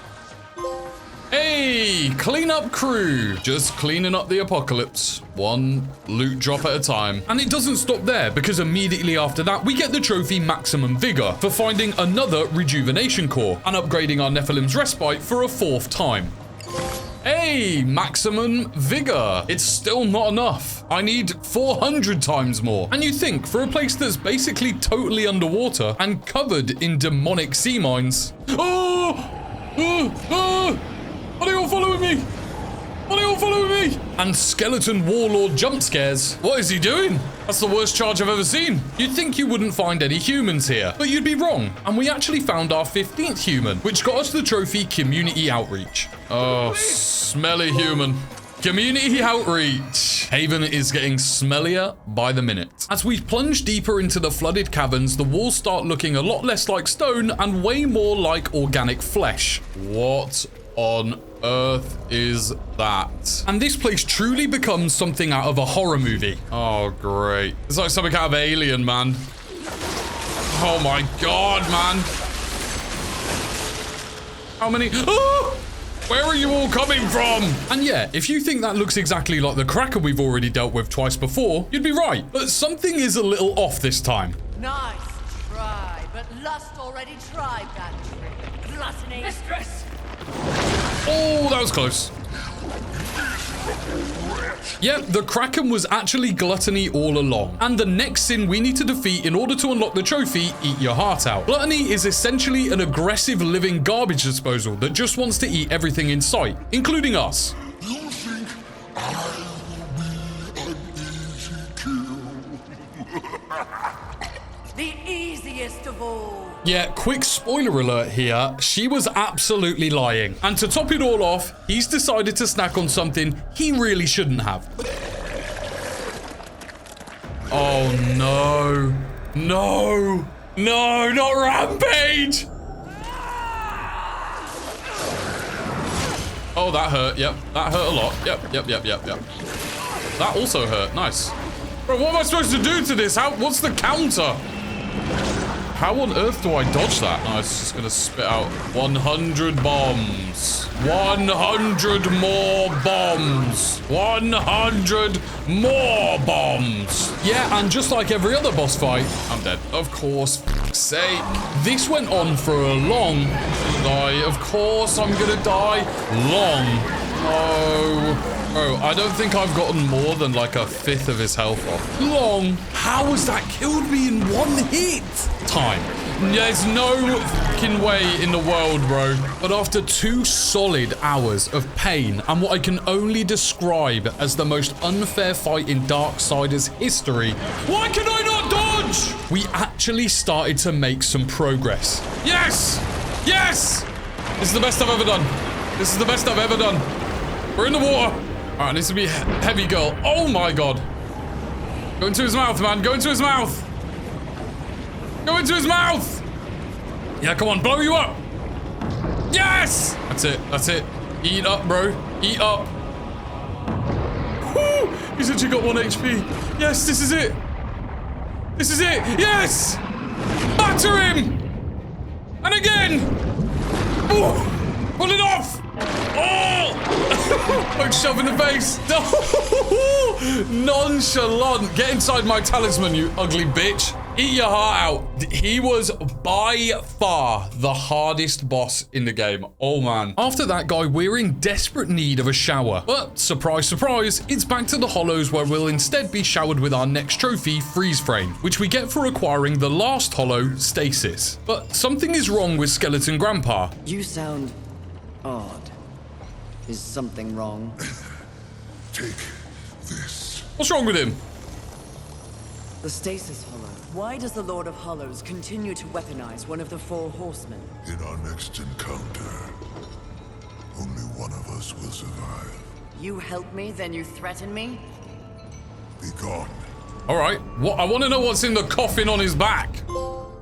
Hey, Cleanup Crew. Just cleaning up the apocalypse. One loot drop at a time. And it doesn't stop there, because immediately after that, we get the trophy Maximum Vigor for finding another rejuvenation core and upgrading our Nephilim's Respite for a 4th time. Hey, Maximum Vigor. It's still not enough. I need 400 times more. And you think, for a place that's basically totally underwater and covered in demonic sea mines. Are they all following me? Are they all following me? And skeleton warlord jump scares. What is he doing? That's the worst charge I've ever seen. You'd think you wouldn't find any humans here, but you'd be wrong. And we actually found our 15th human, which got us the trophy Community Outreach. Oh, smelly human. Community Outreach. Haven is getting smellier by the minute. As we plunge deeper into the flooded caverns, the walls start looking a lot less like stone and way more like organic flesh. What on earth is that? And this place truly becomes something out of a horror movie. Oh, great. It's like something out of Alien, man. Oh my god, man. How many? Oh! Where are you all coming from? And yeah, if you think that looks exactly like the Cracker we've already dealt with twice before, you'd be right. But something is a little off this time. Nice try, but Lust already tried that trick. Gluttony. Mistress! Oh, that was close. Yep, the Kraken was actually gluttony all along. And the next sin we need to defeat in order to unlock the trophy, Eat Your Heart Out. Gluttony is essentially an aggressive living garbage disposal that just wants to eat everything in sight, including us. You think I will be an easy kill? The easiest of all. Yeah, quick spoiler alert here, she was absolutely lying. And to top it all off, he's decided to snack on something he really shouldn't have. Oh no. No. No, not Rampage! Oh, that hurt, yep. That hurt a lot. Yep. That also hurt, nice. Bro, what am I supposed to do to this? What's the counter? How on earth do I dodge that? No, it's just gonna spit out 100 bombs. 100 more bombs. 100 more bombs. Yeah, and just like every other boss fight, I'm dead. Of course, f***'s sake. This went on for a long die. Of course I'm gonna die. Long. Oh. Bro, I don't think I've gotten more than like a 5th of his health off. Long. How has that killed me in one hit? Time. There's no fucking way in the world, bro. But after 2 solid hours of pain and what I can only describe as the most unfair fight in Darksiders history, why can I not dodge? We actually started to make some progress. Yes! Yes! This is the best I've ever done. This is the best I've ever done. We're in the water. All right, this will be a heavy girl. Oh my god. Go into his mouth, man. Go into his mouth. Go into his mouth. Yeah, come on, blow you up. Yes! That's it. That's it. Eat up, bro. Eat up. Woo! He's actually got 1 HP. Yes, this is it. This is it. Yes! Batter him! And again! Ooh! Pull it off! Oh! Don't shove in the face. No! Nonchalant. Get inside my talisman, you ugly bitch. Eat your heart out. He was by far the hardest boss in the game. Oh man. After that guy, we're in desperate need of a shower. But surprise, surprise, it's back to the Hollows where we'll instead be showered with our next trophy, Freeze Frame, which we get for acquiring the last Hollow, Stasis. But something is wrong with Skeleton Grandpa. You sound odd. Is something wrong? Take this. What's wrong with him? The Stasis Hollow. Why does the Lord of Hollows continue to weaponize one of the four horsemen? In our next encounter, only one of us will survive. You help me, then you threaten me? Be gone. All right. What? I want to know what's in the coffin on his back.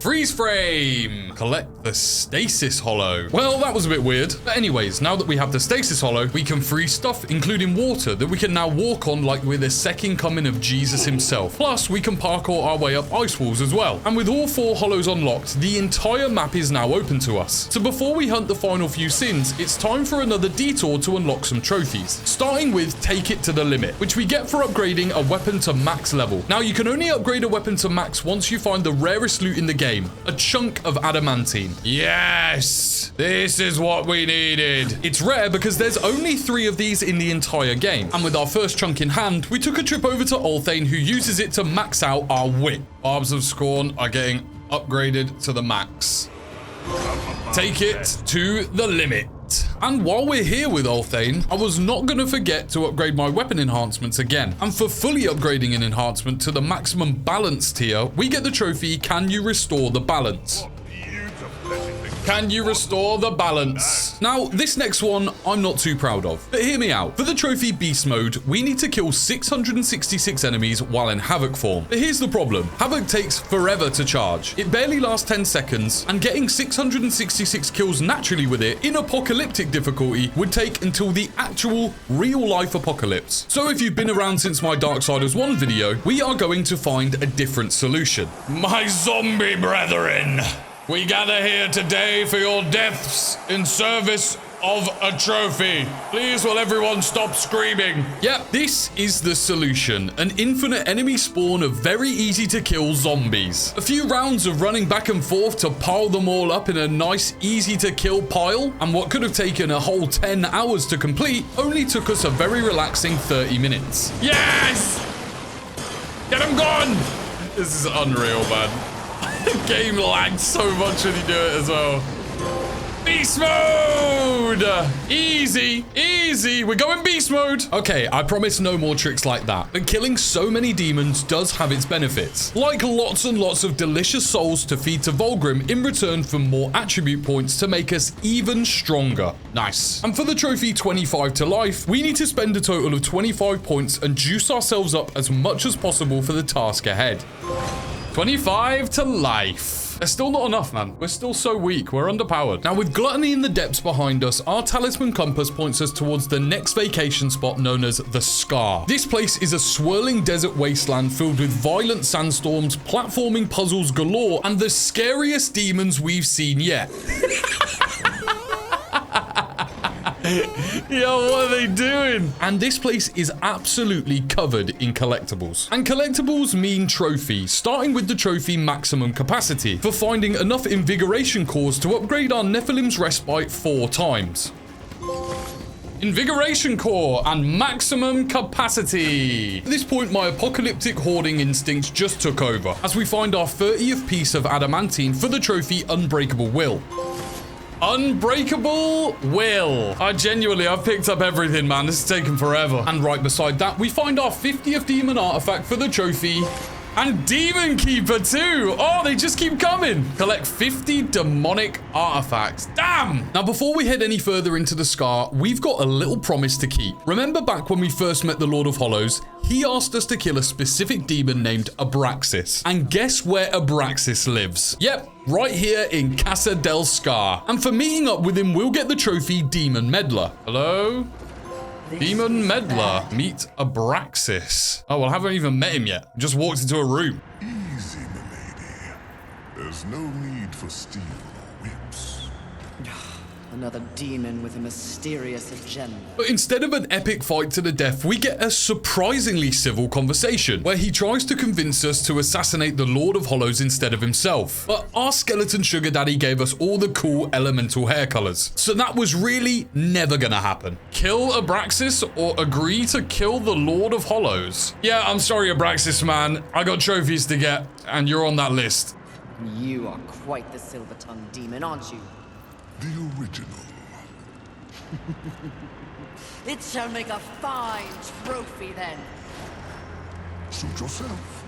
Freeze Frame. Collect the Stasis Hollow. Well, that was a bit weird. But anyways, now that we have the Stasis Hollow, we can freeze stuff, including water, that we can now walk on like we're the second coming of Jesus himself. Plus, we can parkour our way up ice walls as well. And with all four Hollows unlocked, the entire map is now open to us. So before we hunt the final few sins, it's time for another detour to unlock some trophies. Starting with Take It to the Limit, which we get for upgrading a weapon to max level. Now, you can only upgrade a weapon to max once you find the rarest loot in the game. A chunk of adamantine. Yes! This is what we needed. It's rare because there's only 3 of these in the entire game. And with our first chunk in hand, we took a trip over to Ulthane, who uses it to max out our whip. Barbs of Scorn are getting upgraded to the max. Take it to the limit. And while we're here with Ulthane, I was not going to forget to upgrade my weapon enhancements again. And for fully upgrading an enhancement to the maximum balance tier, we get the trophy, Can You Restore the Balance? Can you restore the balance? Now, this next one, I'm not too proud of. But hear me out. For the trophy Beast Mode, we need to kill 666 enemies while in Havoc form. But here's the problem. Havoc takes forever to charge. It barely lasts 10 seconds, and getting 666 kills naturally with it in apocalyptic difficulty would take until the actual real-life apocalypse. So if you've been around since my Darksiders 1 video, we are going to find a different solution. My zombie brethren! We gather here today for your deaths in service of a trophy. Please will everyone stop screaming. Yep, this is the solution. An infinite enemy spawn of very easy to kill zombies. A few rounds of running back and forth to pile them all up in a nice easy to kill pile, and what could have taken a whole 10 hours to complete only took us a very relaxing 30 minutes. Yes! Get him gone! This is unreal, man. The game lags so much when you do it as well. Beast mode! Easy, easy. We're going beast mode. Okay, I promise no more tricks like that. But killing so many demons does have its benefits. Like lots and lots of delicious souls to feed to Vulgrim in return for more attribute points to make us even stronger. Nice. And for the trophy 25 to life, we need to spend a total of 25 points and juice ourselves up as much as possible for the task ahead. 25 to life. There's still not enough, man. We're still so weak. We're underpowered. Now, with Gluttony in the depths behind us, our talisman compass points us towards the next vacation spot known as the Scar. This place is a swirling desert wasteland filled with violent sandstorms, platforming puzzles galore, and the scariest demons we've seen yet. Yo, what are they doing? And this place is absolutely covered in collectibles. And collectibles mean trophies, starting with the trophy maximum capacity, for finding enough invigoration cores to upgrade our Nephilim's respite 4 times. Invigoration core and maximum capacity. At this point, my apocalyptic hoarding instincts just took over, as we find our 30th piece of adamantine for the trophy Unbreakable Will. Unbreakable Will. I've picked up everything, man. This is taking forever. And right beside that, we find our 50th demon artifact for the trophy. And Demon Keeper too. Oh, they just keep coming. Collect 50 demonic artifacts. Damn. Now, before we head any further into the Scar, we've got a little promise to keep. Remember back when we first met the Lord of Hollows? He asked us to kill a specific demon named Abraxas. And guess where Abraxas lives? Yep, right here in Casa del Scar. And for meeting up with him, we'll get the trophy Demon Meddler. Hello? Demon Meddler. Meet Abraxas. Oh, well, I haven't even met him yet. Just walked into a room. Easy, milady. There's no need for steel or whips. Another demon with a mysterious agenda. But instead of an epic fight to the death, we get a surprisingly civil conversation where he tries to convince us to assassinate the Lord of Hollows instead of himself. But our skeleton sugar daddy gave us all the cool elemental hair colors, so that was really never gonna happen. Kill Abraxas or agree to kill the Lord of Hollows? Yeah, I'm sorry, Abraxas, man. I got trophies to get, and you're on that list. You are quite the silver-tongued demon, aren't you? The original. It shall make a fine trophy then. Suit yourself.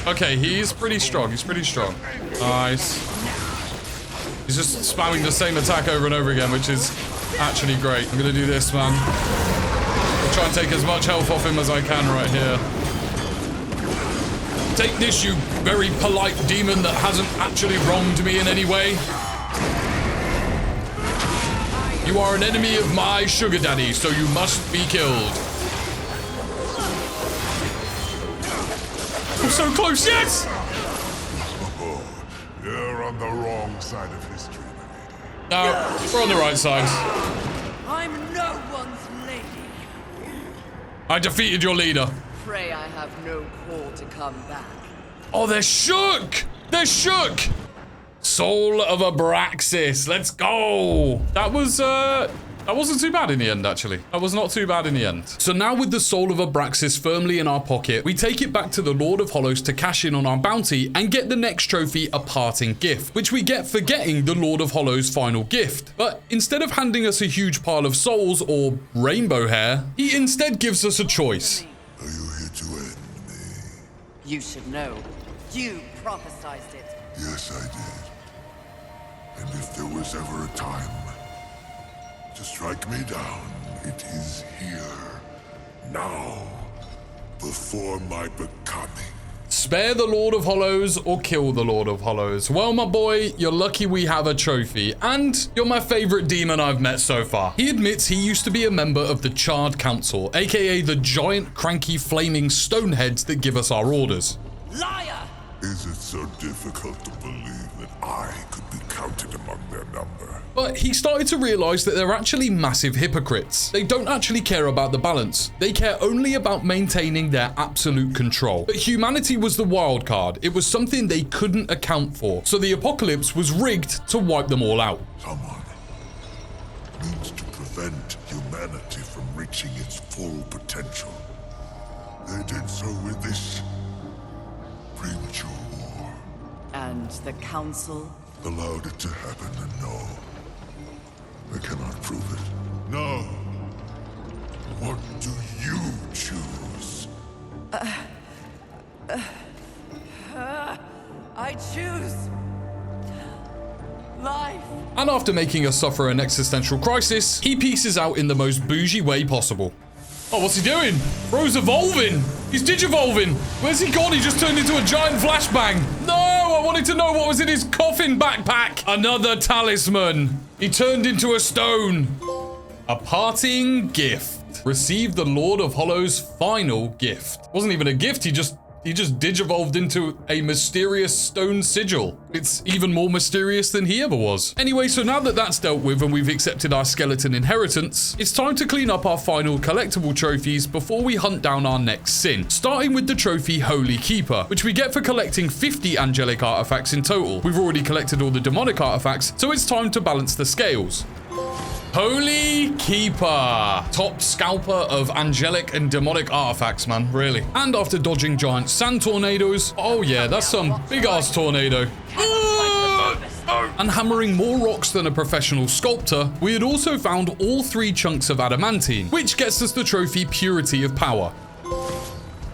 Okay, he's pretty strong. He's pretty strong. Nice. He's just spamming the same attack over and over again, which is actually great. I'm gonna do this, man. I'll try and take as much health off him as I can right here. Take this, you very polite demon that hasn't actually wronged me in any way. You are an enemy of my sugar daddy, so you must be killed. I'm so close, yes! Oh, you're on the wrong side of history, my lady. No, we're on the right side. I'm no one's lady. I defeated your leader. Pray I have no call to come back. Oh, they're shook! They're shook! Soul of Abraxas, let's go! That wasn't too bad in the end, actually. That was not too bad in the end. So now with the Soul of Abraxas firmly in our pocket, we take it back to the Lord of Hollows to cash in on our bounty and get the next trophy, a parting gift, which we get for getting the Lord of Hollows' final gift. But instead of handing us a huge pile of souls or rainbow hair, he instead gives us a choice. Are you here to end me? You should know. You prophesized it. Yes, I did. And if there was ever a time to strike me down, it is here. Now. Before my becoming. Spare the Lord of Hollows or kill the Lord of Hollows. Well, my boy, you're lucky we have a trophy, and you're my favorite demon I've met so far. He admits he used to be a member of the Charred Council, aka the giant, cranky, flaming stoneheads that give us our orders. Liar! Is it so difficult to believe that I could be counted among their number? But he started to realize that they're actually massive hypocrites. They don't actually care about the balance. They care only about maintaining their absolute control. But humanity was the wild card. It was something they couldn't account for. So the apocalypse was rigged to wipe them all out. Someone needs to prevent humanity from reaching its full potential. They did so with this premature war. And the council? Allowed it to happen, and no. I cannot prove it. No. What do you choose? I choose life. And after making us suffer an existential crisis, he pieces out in the most bougie way possible. Oh, what's he doing? Bro's evolving. He's digivolving. Where's he gone? He just turned into a giant flashbang. No, I wanted to know what was in his coffin backpack. Another talisman. He turned into a stone. A parting gift. Receive the Lord of Hollows' final gift. Wasn't even a gift. He just digivolved into a mysterious stone sigil. It's even more mysterious than he ever was. Anyway, so now that that's dealt with and we've accepted our skeleton inheritance, it's time to clean up our final collectible trophies before we hunt down our next sin, starting with the trophy Holy Keeper, which we get for collecting 50 angelic artifacts in total. We've already collected all the demonic artifacts, so it's time to balance the scales. Holy Keeper. Top scalper of angelic and demonic artifacts, man, really. And after dodging giant sand tornadoes, oh yeah, that's some big ass tornado. And hammering more rocks than a professional sculptor, we had also found all 3 chunks of adamantine, which gets us the trophy Purity of Power.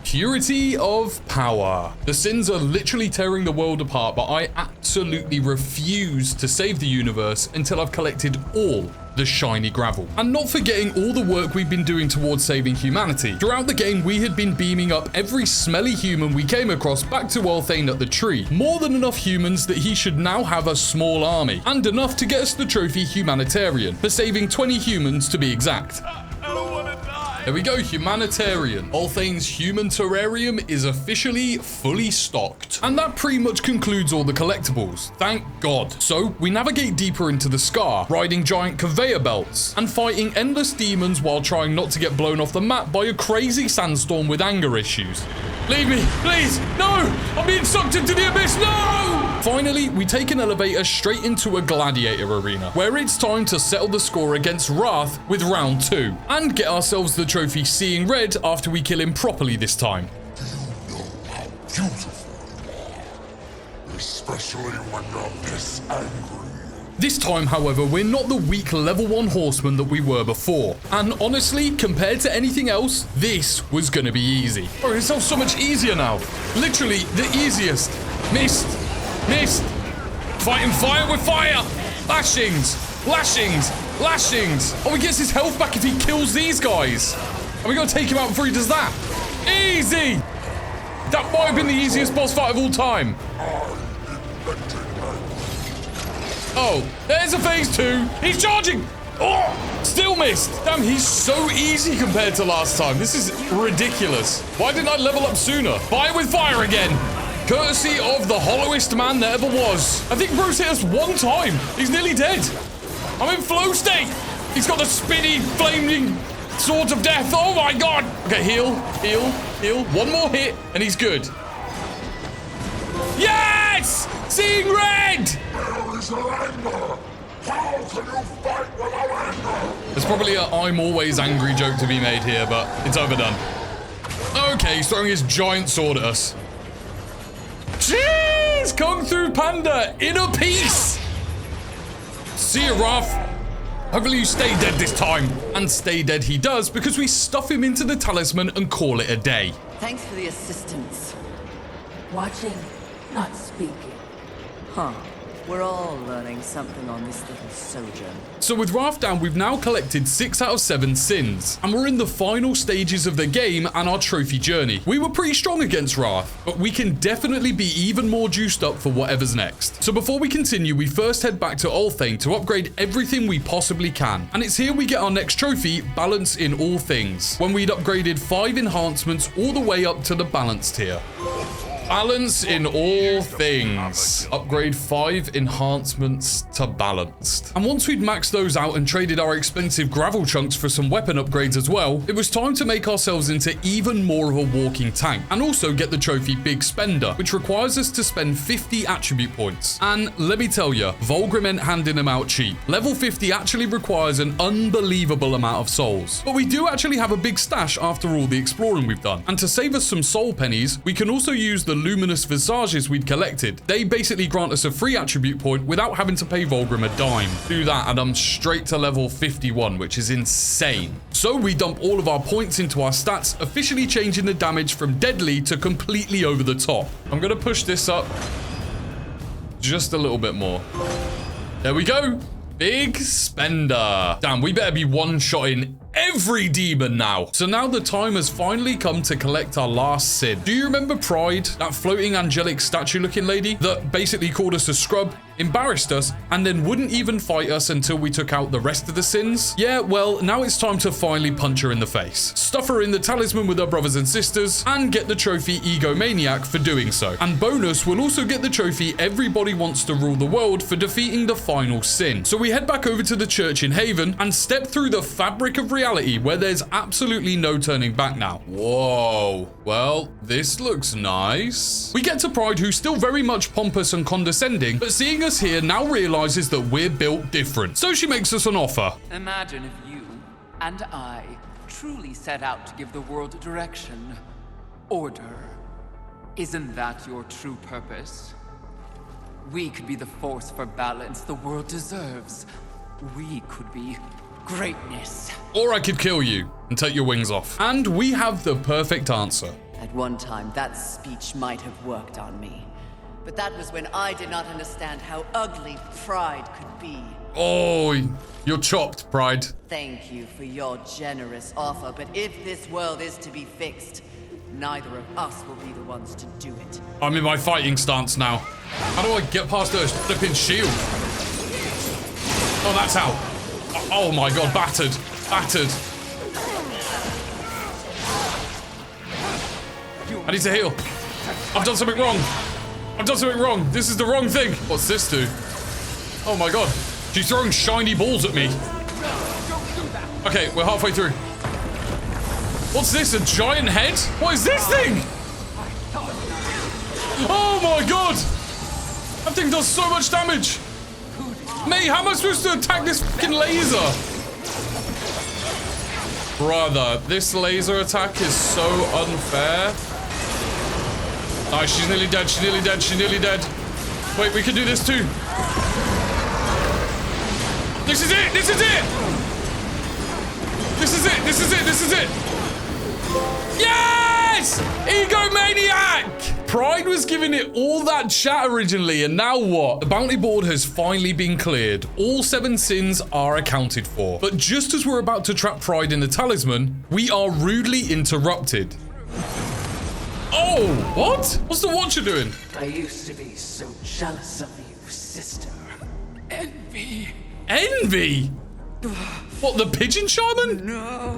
Purity of Power. The sins are literally tearing the world apart, but I absolutely refuse to save the universe until I've collected all the shiny gravel. And not forgetting all the work we've been doing towards saving humanity. Throughout the game, we had been beaming up every smelly human we came across back to Elthane at the tree. More than enough humans that he should now have a small army, and enough to get us the trophy Humanitarian, for saving 20 humans to be exact. I don't want to die. There we go, humanitarian. Althane's human terrarium is officially fully stocked. And that pretty much concludes all the collectibles. Thank God. So we navigate deeper into the Scar, riding giant conveyor belts, and fighting endless demons while trying not to get blown off the map by a crazy sandstorm with anger issues. Leave me, please, no! I'm being sucked into the abyss, no! Finally, we take an elevator straight into a gladiator arena, where it's time to settle the score against Wrath with round 2, and get ourselves the trophy Seeing Red after we kill him properly this time. Do you know how beautiful you are? Especially when you're this angry. This time, however, we're not the weak level 1 horseman that we were before. And honestly, compared to anything else, this was gonna be easy. Oh, it's so much easier now. Literally, the easiest. Missed. Missed. Fighting fire with fire. Lashings. Lashings. Lashings. Oh, he gets his health back if he kills these guys. And we gotta take him out before he does that. Easy. That might have been the easiest boss fight of all time. Oh, there's a phase 2. He's charging. Oh, still missed. Damn, he's so easy compared to last time. This is ridiculous. Why didn't I level up sooner? Fire with fire again. Courtesy of the hollowest man that ever was. I think Bruce hit us one time. He's nearly dead. I'm in flow state. He's got the spinny, flaming swords of death. Oh my God. Okay, heal, heal, heal. One more hit and he's good. Yes! Seeing red! Where is your anger? How can you fight without anger? There's probably a I'm always angry joke to be made here, but it's overdone. Okay, he's throwing his giant sword at us. Jeez! Kung Fu Panda in a piece! See you, Wrath. Hopefully you stay dead this time. And stay dead he does because we stuff him into the talisman and call it a day. Thanks for the assistance. Watching, not speaking. Huh. We're all learning something on this little sojourn. So with Wrath down, we've now collected 6 out of 7 sins, and we're in the final stages of the game and our trophy journey. We were pretty strong against Wrath, but we can definitely be even more juiced up for whatever's next. So before we continue, we first head back to Althane to upgrade everything we possibly can. And it's here we get our next trophy, Balance in All Things, when we'd upgraded 5 enhancements all the way up to the Balance tier. Balance in all things. Upgrade 5 enhancements to balanced. And once we'd maxed those out and traded our expensive gravel chunks for some weapon upgrades as well, it was time to make ourselves into even more of a walking tank and also get the trophy Big Spender, which requires us to spend 50 attribute points. And let me tell you, Vulgrim ain't handing them out cheap. Level 50 actually requires an unbelievable amount of souls. But we do actually have a big stash after all the exploring we've done. And to save us some soul pennies, we can also use the luminous visages we'd collected. They basically grant us a free attribute point without having to pay Vulgrim a dime. Do that and I'm straight to level 51, which is insane. So we dump all of our points into our stats, officially changing the damage from deadly to completely over the top. I'm gonna push this up just a little bit more. There we go. Big Spender. Damn, we better be one-shotting every demon now. So now the time has finally come to collect our last sin. Do you remember Pride? That floating angelic statue looking lady that basically called us a scrub, embarrassed us, and then wouldn't even fight us until we took out the rest of the sins? Yeah, well, now it's time to finally punch her in the face. Stuff her in the talisman with her brothers and sisters, and get the trophy Egomaniac for doing so. And bonus, we'll also get the trophy Everybody Wants to Rule the World for defeating the final sin. So we head back over to the church in Haven and step through the fabric of reality where there's absolutely no turning back now. Whoa. Well, this looks nice. We get to Pride, who's still very much pompous and condescending, but seeing us here now realizes that we're built different. So she makes us an offer. Imagine if you and I truly set out to give the world direction, order. Isn't that your true purpose? We could be the force for balance the world deserves. We could be greatness. Or I could kill you and take your wings off. And we have the perfect answer. At one time, that speech might have worked on me. But that was when I did not understand how ugly pride could be. Oh, you're chopped, Pride. Thank you for your generous offer, but if this world is to be fixed, neither of us will be the ones to do it. I'm in my fighting stance now. How do I get past those flipping shield? Oh, that's how. Oh my God, battered. Battered. I need to heal. I've done something wrong. I've done something wrong. This is the wrong thing. What's this do? Oh my god. She's throwing shiny balls at me. Okay, we're halfway through. What's this? A giant head? What is this thing? Oh my god. That thing does so much damage. Mate, how am I supposed to attack this fucking laser? Brother, this laser attack is so unfair. Nice, she's nearly dead, she's nearly dead, she's nearly dead. Wait, we can do this too. This is it, this is it! This is it, this is it, this is it! Yes! Egomaniac! Pride was giving it all that chat originally, and now what? The bounty board has finally been cleared. All 7 sins are accounted for. But just as we're about to trap Pride in the talisman, we are rudely interrupted. Oh, what? What's the Watcher doing? I used to be so jealous of you, sister. Envy. Envy? What, the pigeon shaman? No.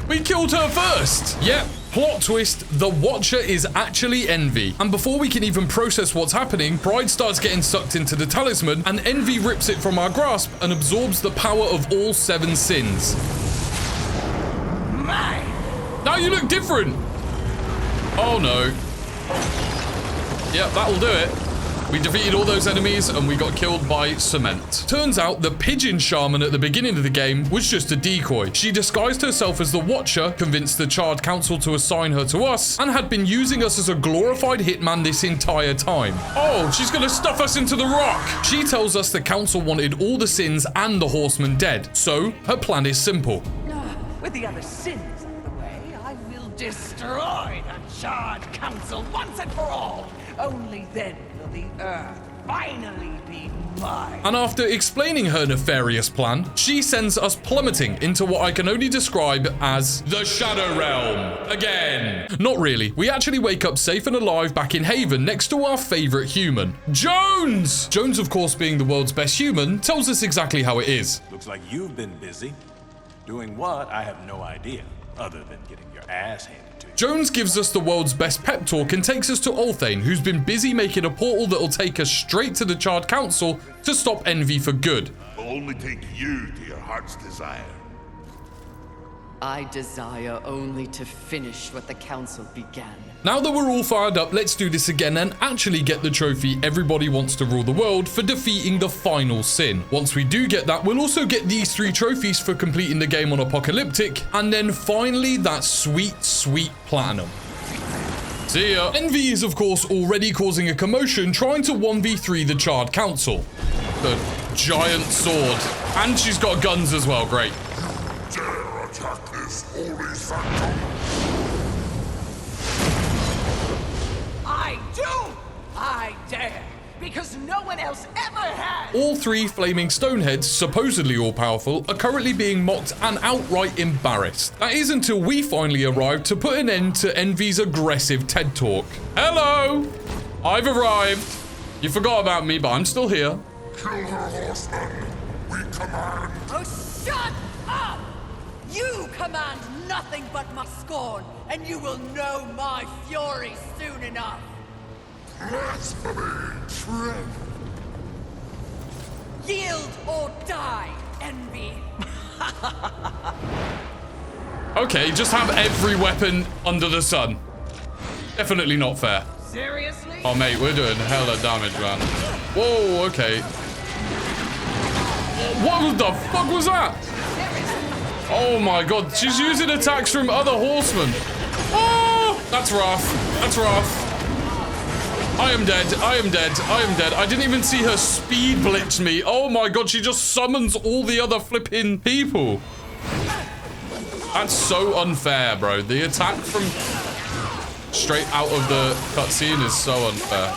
We killed her first. Yep. Plot twist, the Watcher is actually Envy. And before we can even process what's happening, Pride starts getting sucked into the talisman, and Envy rips it from our grasp and absorbs the power of all 7 sins. Mine. Now you look different. Oh no. Yep, that'll do it. We defeated all those enemies and we got killed by cement. Turns out the pigeon shaman at the beginning of the game was just a decoy. She disguised herself as the Watcher, convinced the Charred Council to assign her to us, and had been using us as a glorified hitman this entire time. Oh, she's gonna stuff us into the rock. She tells us the council wanted all the sins and the horsemen dead. So her plan is simple. With the other sins out of the way, I will destroy the Charred Council once and for all. Only then will the Earth finally be mine. And after explaining her nefarious plan, she sends us plummeting into what I can only describe as the Shadow Realm again. Not really. We actually wake up safe and alive back in Haven next to our favorite human, Jones. Jones, of course, being the world's best human, tells us exactly how it is. Looks like you've been busy. Doing what? I have no idea, other than getting your ass handed to you. Jones gives us the world's best pep talk and takes us to Ulthane, who's been busy making a portal that'll take us straight to the Charred Council to stop Envy for good. Will only take you to your heart's desire. I desire only to finish what the council began. Now that we're all fired up, let's do this again and actually get the trophy everybody wants to rule the world for defeating the final sin. Once we do get that, we'll also get these 3 trophies for completing the game on Apocalyptic, and then finally that sweet, sweet platinum. See ya. Envy is, of course, already causing a commotion trying to 1v3 the Charred Council. The giant sword. And she's got guns as well, great. Dare attack this holy sanctum? I dare, because no one else ever has. All 3 flaming stoneheads, supposedly all-powerful, are currently being mocked and outright embarrassed. That is until we finally arrive to put an end to Envy's aggressive TED Talk. Hello! I've arrived. You forgot about me, but I'm still here. Kill her, horseman. We command. Oh, shut up! You command nothing but my scorn, and you will know my fury soon enough. Blasphemy! Tread! Yield or die, Envy! Okay, just have every weapon under the sun. Definitely not fair. Seriously? Oh, mate, we're doing hella damage, man. Whoa, okay. What the fuck was that? Oh my god, she's using attacks from other horsemen. Oh, that's rough. That's rough. I am dead. I am dead. I am dead. I didn't even see her speed blitz me. Oh my god, she just summons all the other flipping people. That's so unfair, bro. The attack from straight out of the cutscene is so unfair.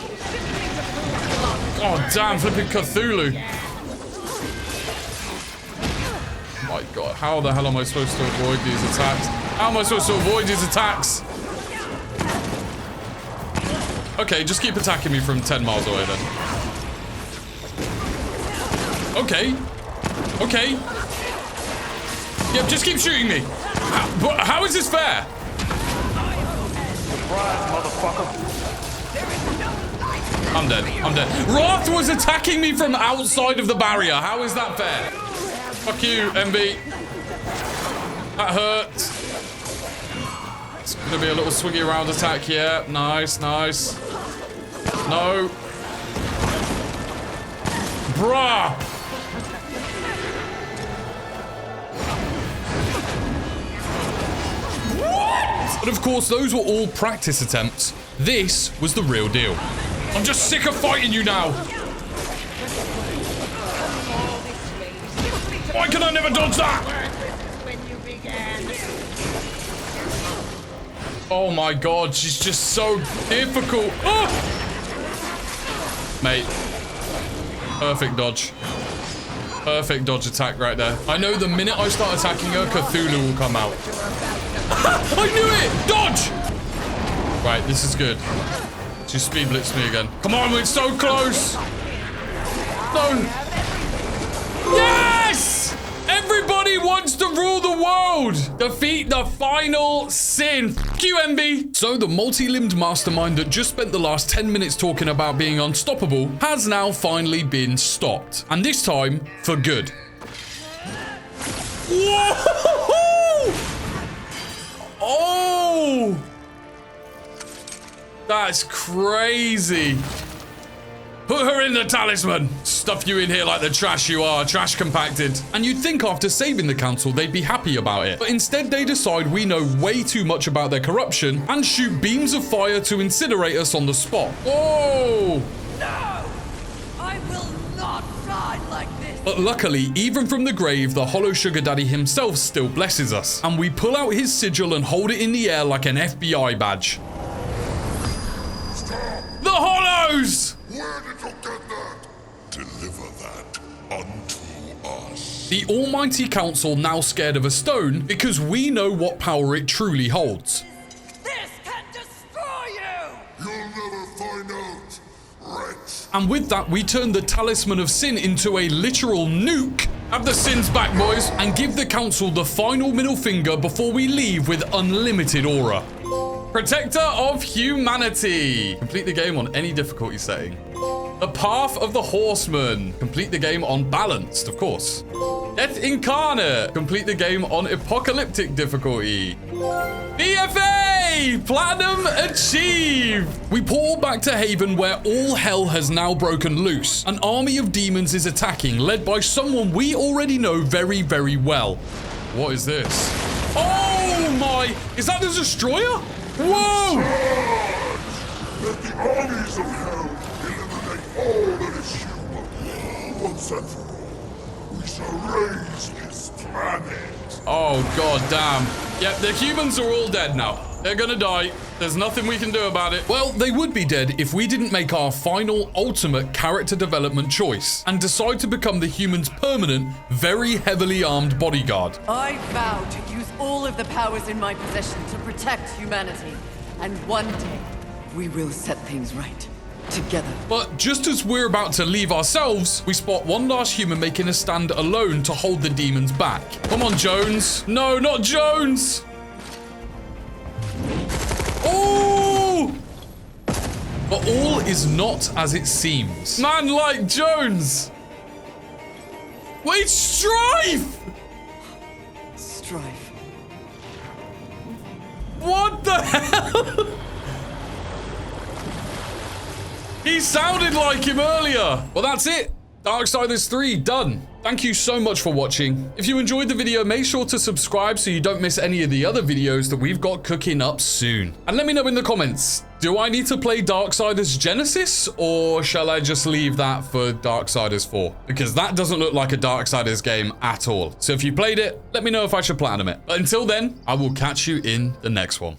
Oh, damn, flipping Cthulhu. Oh my god, how the hell am I supposed to avoid these attacks? How am I supposed to avoid these attacks? Okay, just keep attacking me from 10 miles away then. Okay. Okay. Yep, just keep shooting me. How is this fair? Surprise, motherfucker. I'm dead. I'm dead. Wrath was attacking me from outside of the barrier. How is that fair? Fuck you, MB. That hurts. It's gonna be a little swingy around attack here. Nice, nice. No. Bruh. What? But of course, those were all practice attempts. This was the real deal. I'm just sick of fighting you now. Why can I never dodge that? Oh my god, she's just so difficult. Oh! Mate. Perfect dodge. Perfect dodge attack right there. I know the minute I start attacking her, Cthulhu will come out. I knew it! Dodge! Right, this is good. She speed blitzed me again. Come on, we're so close! No! Yes! Everybody wants to rule the world! Defeat the final sin. F you, MB! So the multi-limbed mastermind that just spent the last 10 minutes talking about being unstoppable has now finally been stopped. And this time, for good. Whoa! Oh! That's crazy. Put her in the talisman. Stuff you in here like the trash you are, trash compacted. And you'd think after saving the council, they'd be happy about it. But instead they decide we know way too much about their corruption and shoot beams of fire to incinerate us on the spot. Whoa! No! I will not die like this! But luckily, even from the grave, the Hollow Sugar Daddy himself still blesses us. And we pull out his sigil and hold it in the air like an FBI badge. The Hollows! Where did you get that? Deliver that unto us. The Almighty Council now scared of a stone because we know what power it truly holds. This can destroy you! You'll never find out, wretch. And with that, we turn the Talisman of Sin into a literal nuke. Have the sins back, boys, and give the council the final middle finger before we leave with unlimited aura. Protector of Humanity. Complete the game on any difficulty setting. The Path of the Horseman. Complete the game on balanced, of course. Death Incarnate. Complete the game on apocalyptic difficulty. BFA! Platinum achieved! We portal back to Haven where all hell has now broken loose. An army of demons is attacking, led by someone we already know very, very well. What is this? Oh my! Is that the Destroyer? Whoa! Let the armies of hell eliminate all that is human. Once and for all, we shall raise this planet. Oh god damn. Yep, the humans are all dead now. They're gonna die. There's nothing we can do about it. Well, they would be dead if we didn't make our final, ultimate character development choice and decide to become the humans' permanent, very heavily armed bodyguard. I vow to use all of the powers in my possession to protect humanity. And one day, we will set things right. Together. But just as we're about to leave ourselves, we spot one last human making a stand alone to hold the demons back. Come on, Jones. No, not Jones. Oh! But all is not as it seems. Man like Jones. Wait, Strife! Strife. What the hell? He sounded like him earlier. Well, that's it. Darksiders 3 done. Thank you so much for watching. If you enjoyed the video, make sure to subscribe so you don't miss any of the other videos that we've got cooking up soon. And let me know in the comments, do I need to play Darksiders Genesis or shall I just leave that for Darksiders 4? Because that doesn't look like a Darksiders game at all. So if you played it, let me know if I should platinum it. But until then, I will catch you in the next one.